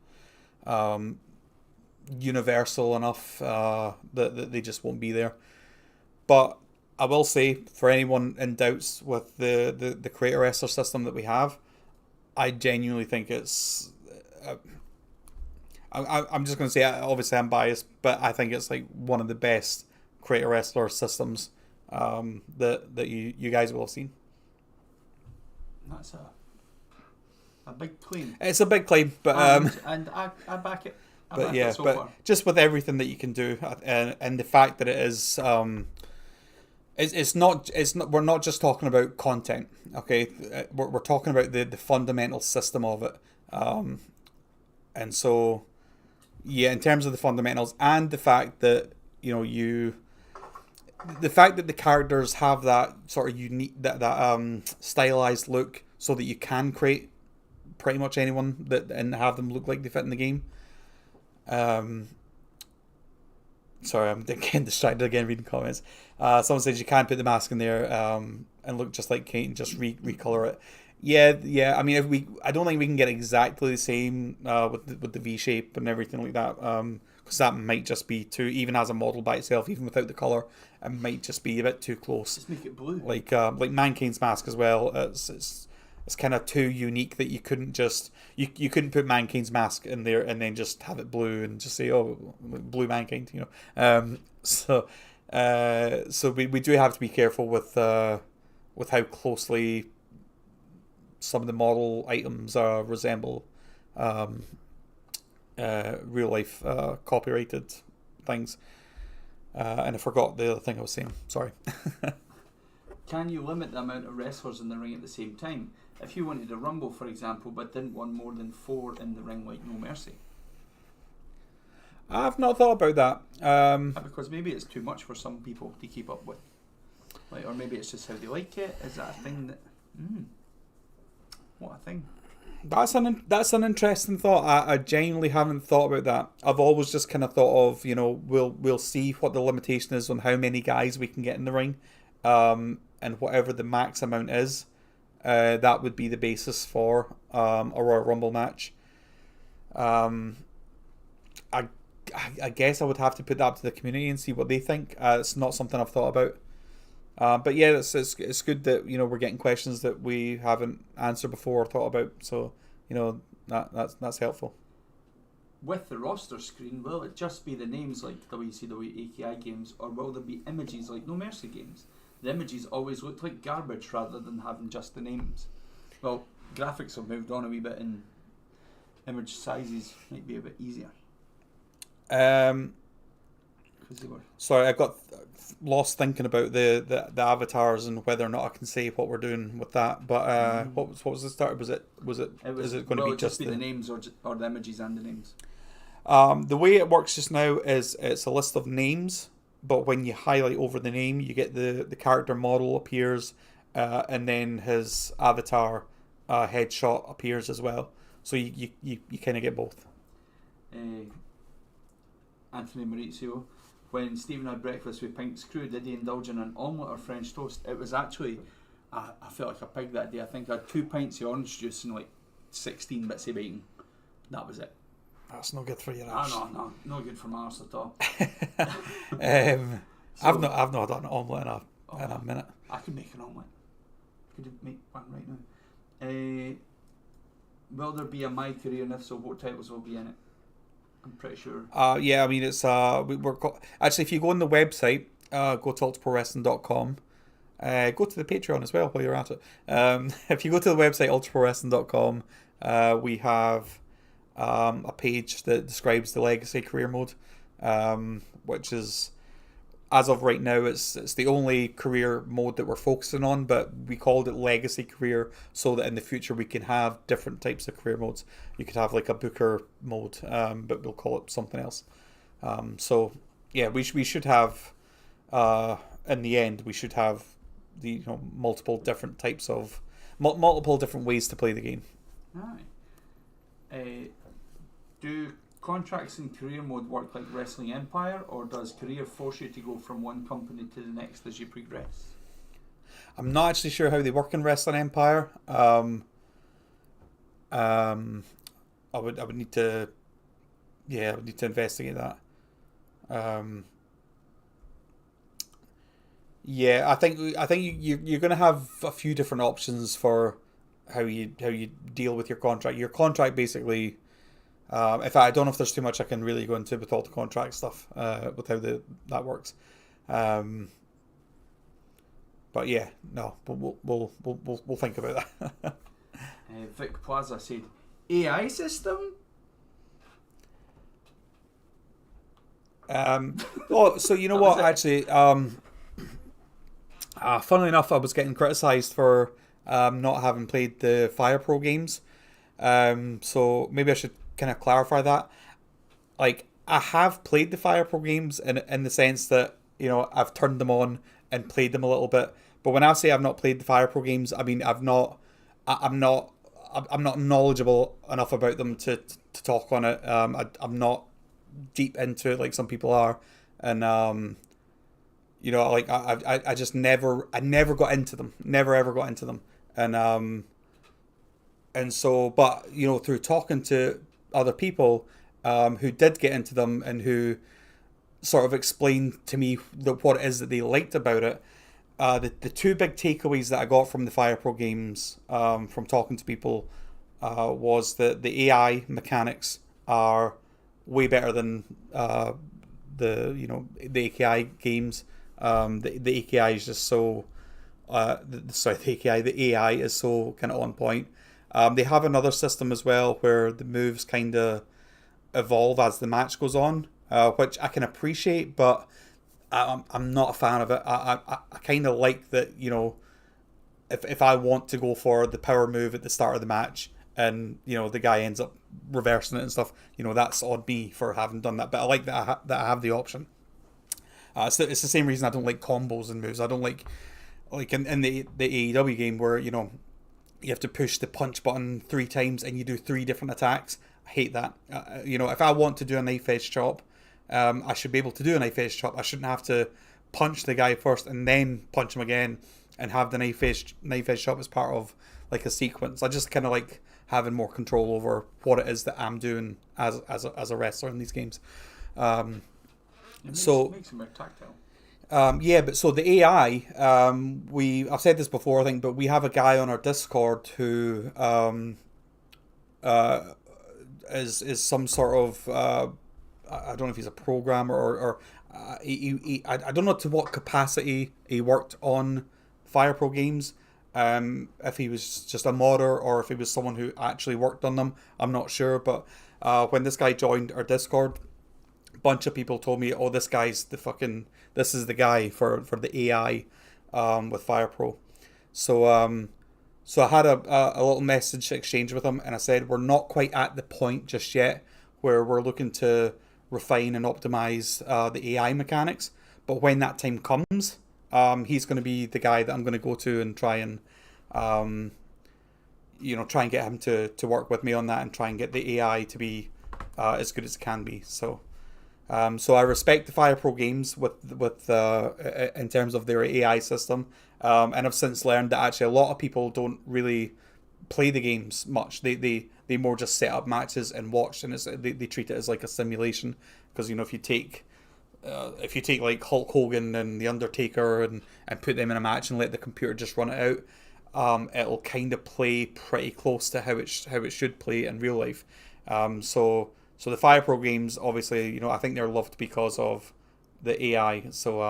Speaker 2: universal enough that they just won't be there. But I will say, for anyone in doubts with the Creator Wrestler system that we have, I genuinely think it's I'm just going to say, obviously I'm biased, but I think it's like one of the best Creator Wrestler systems that you guys will have seen.
Speaker 1: That's a big claim.
Speaker 2: It's a big claim, but
Speaker 1: and I back it.
Speaker 2: But yeah, but just with everything that you can do, and the fact that it is, it's not. We're not just talking about content, okay? We're talking about the fundamental system of it, and so, yeah, in terms of the fundamentals and the fact that the fact that the characters have that sort of unique, that stylized look, so that you can create pretty much anyone and have them look like they fit in the game. Sorry, I'm getting distracted again reading comments. Someone says you can put the mask in there and look just like Kate and just recolor it. Yeah. I mean, I don't think we can get exactly the same with the V shape and everything like that. Because that might just be too, even as a model by itself, even without the color, it might just be a bit too close.
Speaker 1: Just make it blue.
Speaker 2: Like Mankind's mask as well. It's kind of too unique that you couldn't just you couldn't put Mankind's mask in there and then just have it blue and just say, oh, blue Mankind, So we do have to be careful with how closely some of the model items resemble real life copyrighted things. And I forgot the other thing I was saying. Sorry.
Speaker 1: Can you limit the amount of wrestlers in the ring at the same time? If you wanted a rumble, for example, but didn't want more than 4 in the ring, like No Mercy.
Speaker 2: I've not thought about that.
Speaker 1: Because maybe it's too much for some people to keep up with. Or maybe it's just how they like it. Is that a thing that... what a thing.
Speaker 2: That's an interesting thought. I genuinely haven't thought about that. I've always just kind of thought of, we'll see what the limitation is on how many guys we can get in the ring. And whatever the max amount is, that would be the basis for a Royal Rumble match. I guess I would have to put that up to the community and see what they think. It's not something I've thought about. But yeah, it's good that we're getting questions that we haven't answered before or thought about. So that's helpful.
Speaker 1: With the roster screen, will it just be the names like WCW AKI games, or will there be images like No Mercy games? The images always look like garbage rather than having just the names. Well, graphics have moved on a wee bit, and image sizes might be a bit easier.
Speaker 2: Sorry, I got lost thinking about the avatars and whether or not I can say what we're doing with that. But what was the start? Is it going to be just
Speaker 1: the names or the images and the names?
Speaker 2: The way it works just now is it's a list of names, but when you highlight over the name, you get the character model appears, and then his avatar headshot appears as well. So you kind of get both.
Speaker 1: Anthony Maurizio, when Stephen had breakfast with Pink's crew, did he indulge in an omelette or French toast? It was actually I felt like a pig that day. I think I had 2 pints of orange juice and like 16 bits of bacon. That was it.
Speaker 2: That's no good for your arse.
Speaker 1: No good for my arse at all.
Speaker 2: I've not done an omelette in a minute.
Speaker 1: I could make an omelette. Could make one right now. Will there be a My Career, and if so, what titles will be in it? I'm pretty sure.
Speaker 2: Yeah, I mean it's actually, if you go on the website, go to ultraprowrestling.com. Go to the Patreon as well while you're at it. If you go to the website ultraprowrestling.com, we have a page that describes the Legacy Career Mode, which is, as of right now, it's the only career mode that we're focusing on, but we called it Legacy Career so that in the future we can have different types of career modes. You could have like a Booker mode, but we'll call it something else. So yeah, we should have, in the end, we should have the multiple different types of multiple different ways to play the game.
Speaker 1: Aye. Do contracts in career mode work like Wrestling Empire, or does career force you to go from one company to the next as you progress?
Speaker 2: I'm not actually sure how they work in Wrestling Empire. I would need to investigate that. Yeah, I think you're going to have a few different options for how you deal with your contract. Your contract basically, I don't know if there's too much I can really go into with all the contract stuff, with how that works. But yeah, no, we'll think about that.
Speaker 1: Vic Plaza said, AI system.
Speaker 2: So you know what? Actually, funnily enough, I was getting criticised for not having played the Fire Pro games. So maybe I should kind of clarify that. Like, I have played the Fire Pro games in the sense that, I've turned them on and played them a little bit. But when I say I've not played the Fire Pro games, I mean I'm not knowledgeable enough about them to talk on it. I'm not deep into it like some people are, and like I just never got into them, never ever got into them, and so, but through talking to other people who did get into them and who sort of explained to me what it is that they liked about it. The two big takeaways that I got from the Fire Pro games, from talking to people, was that the AI mechanics are way better than the AKI games. The AKI is just so the AI is so kind of on point. They have another system as well where the moves kind of evolve as the match goes on, which I can appreciate, but I'm not a fan of it. I kind of like that, if I want to go for the power move at the start of the match and, the guy ends up reversing it and stuff, that's on me for having done that. But I like that I have the option. It's the same reason I don't like combos and moves. I don't like in the AEW game where, you have to push the punch button 3 times and you do 3 different attacks. I hate that. If I want to do a knife edge chop, I should be able to do a knife edge chop. I shouldn't have to punch the guy first and then punch him again and have the knife edge chop as part of like a sequence. I just kind of like having more control over what it is that I'm doing as a wrestler in these games.
Speaker 1: It makes it more tactile.
Speaker 2: But so the AI, I've said this before, I think, but we have a guy on our Discord who is some sort of I don't know if he's a programmer or I don't know to what capacity he worked on Fire Pro games. If he was just a modder or if he was someone who actually worked on them, I'm not sure. But when this guy joined our Discord, a bunch of people told me, "Oh, this is the guy for the AI with Fire Pro." So I had a little message exchange with him, and I said we're not quite at the point just yet where we're looking to refine and optimize the AI mechanics, but when that time comes, he's going to be the guy that I'm going to go to and try and get him to work with me on that and try and get the AI to be as good as it can be. So So I respect the Fire Pro Games with in terms of their AI system, and I've since learned that actually a lot of people don't really play the games much. They more just set up matches and watch, and they treat it as like a simulation. Because if you take like Hulk Hogan and the Undertaker and put them in a match and let the computer just run it out, it'll kind of play pretty close to how it should play in real life. So the Fire Pro games, obviously, I think they're loved because of the AI. So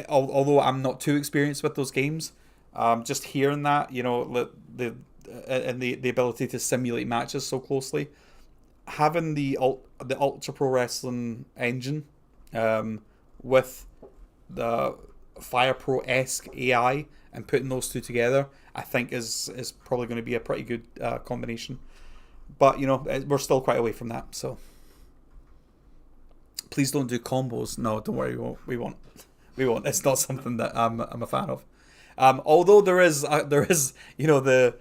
Speaker 2: although I'm not too experienced with those games, just hearing that, the ability to simulate matches so closely, having the Ultra Pro Wrestling engine, with the Fire Pro-esque AI and putting those two together, I think is probably going to be a pretty good combination. But we're still quite away from that, so please don't do combos. No, don't worry, we won't. It's not something that I'm a fan of. Although there is the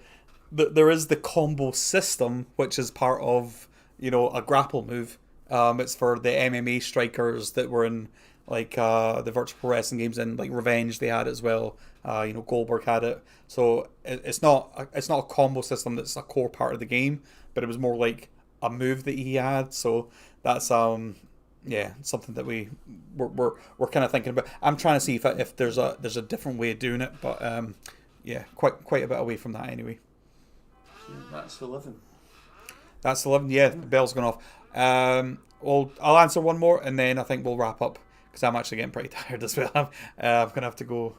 Speaker 2: combo system, which is part of a grapple move. It's for the MMA strikers that were in like the virtual pro wrestling games, and like Revenge they had it as well. Goldberg had it. So it's not a combo system that's a core part of the game, but it was more like a move that he had. So that's something that we're kind of thinking about. I'm trying to see if there's a different way of doing it, but quite a bit away from that anyway.
Speaker 1: That's 11.
Speaker 2: That's 11. Yeah, the bell's gone off. Well, I'll answer one more, and then I think we'll wrap up because I'm actually getting pretty tired as well. I'm gonna have to go.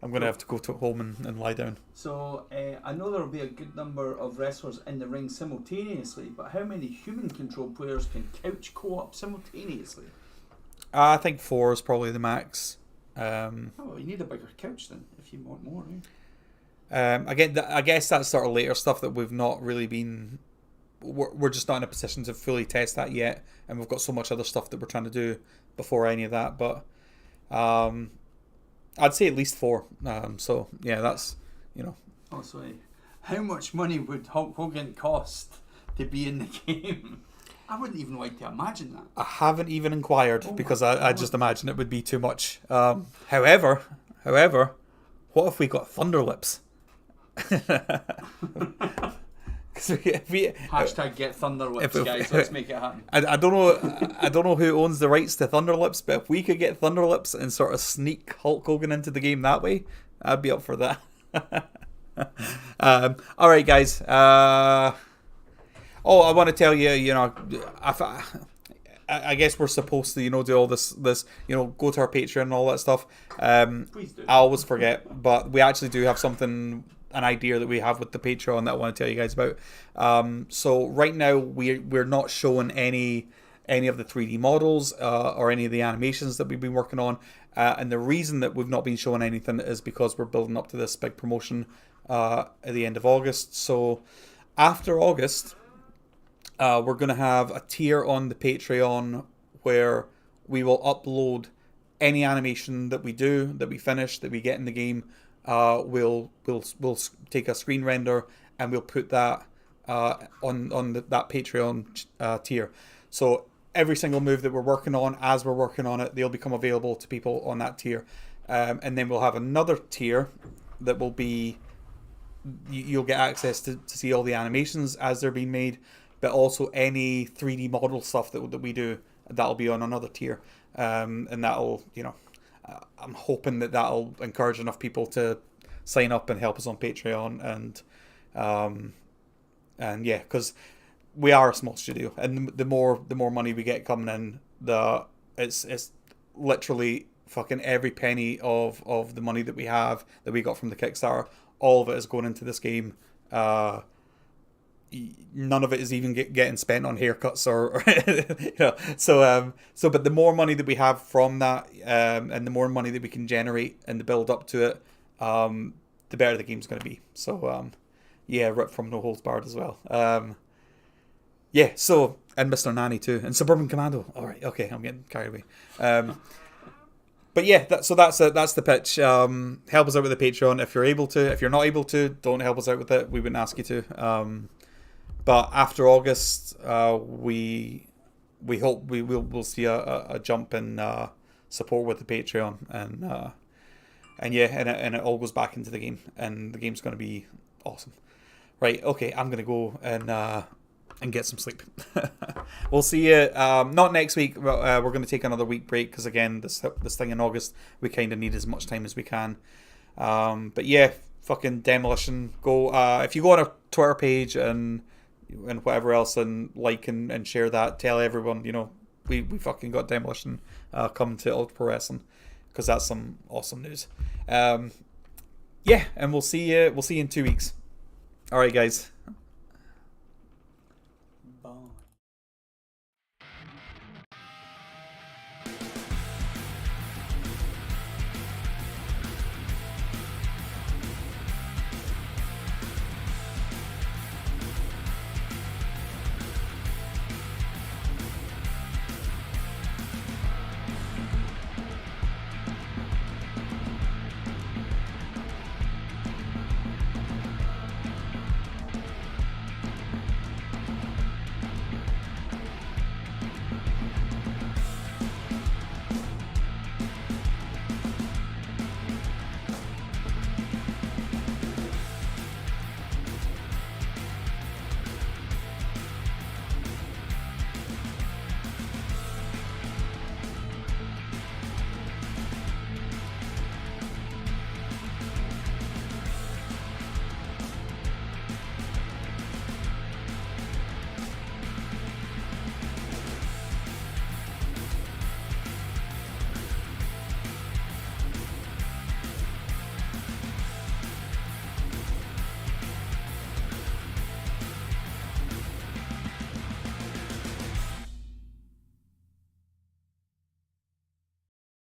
Speaker 2: I'm gonna have to go to home and lie down.
Speaker 1: So I know there will be a good number of wrestlers in the ring simultaneously, but how many human-controlled players can couch co-op simultaneously?
Speaker 2: I think 4 is probably the max.
Speaker 1: You need a bigger couch then if you want more. Right?
Speaker 2: I guess that's sort of later stuff that we've not really been. We're just not in a position to fully test that yet, and we've got so much other stuff that we're trying to do before any of that. But I'd say at least 4. So yeah, that's
Speaker 1: Also, how much money would Hulk Hogan cost to be in the game? I wouldn't even like to imagine that.
Speaker 2: I haven't even inquired because I just imagine it would be too much. However, what if we got Thunderlips?
Speaker 1: Hashtag get Thunderlips, guys. Let's make it happen.
Speaker 2: I don't know who owns the rights to Thunderlips, but if we could get Thunderlips and sort of sneak Hulk Hogan into the game that way, I'd be up for that. All right, guys. I want to tell you, I guess we're supposed to, do all this, go to our Patreon and all that stuff.
Speaker 1: Please do.
Speaker 2: I always forget, but we actually do have an idea that we have with the Patreon that I want to tell you guys about. So right now we're not showing any of the 3D models or any of the animations that we've been working on. And the reason that we've not been showing anything is because we're building up to this big promotion at the end of August. So after August, we're going to have a tier on the Patreon where we will upload any animation that we do, that we finish, that we get in the game. We'll take a screen render and we'll put that on that Patreon tier. So every single move that we're working on, as we're working on it, they'll become available to people on that tier. And then we'll have another tier that will be, you'll get access to see all the animations as they're being made, but also any 3D model stuff that we do, that'll be on another tier. And that'll, I'm hoping that'll encourage enough people to sign up and help us on Patreon, and yeah, because we are a small studio, and the more money we get coming in, it's literally fucking every penny of the money that we got from the Kickstarter, all of it is going into this game. None of it is even getting spent on haircuts or so but the more money that we have from that, and the more money that we can generate and the build up to it, the better the game's going to be. So rip from No Holds Barred as well. So, and Mr. Nanny too, and Suburban Commando. All right, okay, I'm getting carried away. But yeah, that's the pitch. Help us out with the Patreon if you're able to. If you're not able to, don't help us out with it. We wouldn't ask you to. But after August, we we hope we'll see a jump in support with the Patreon, and yeah, and it all goes back into the game, and the game's going to be awesome. Right, okay, I'm going to go and get some sleep. We'll see you not next week. We're going to take another week break because again, this thing in August, we kind of need as much time as we can. But yeah, fucking Demolition. Go if you go on our Twitter page and whatever else, and like and share that. Tell everyone, we fucking got Demolition come to Ultra Pro Wrestling, because that's some awesome news. Yeah, and we'll see you in 2 weeks. All right, guys.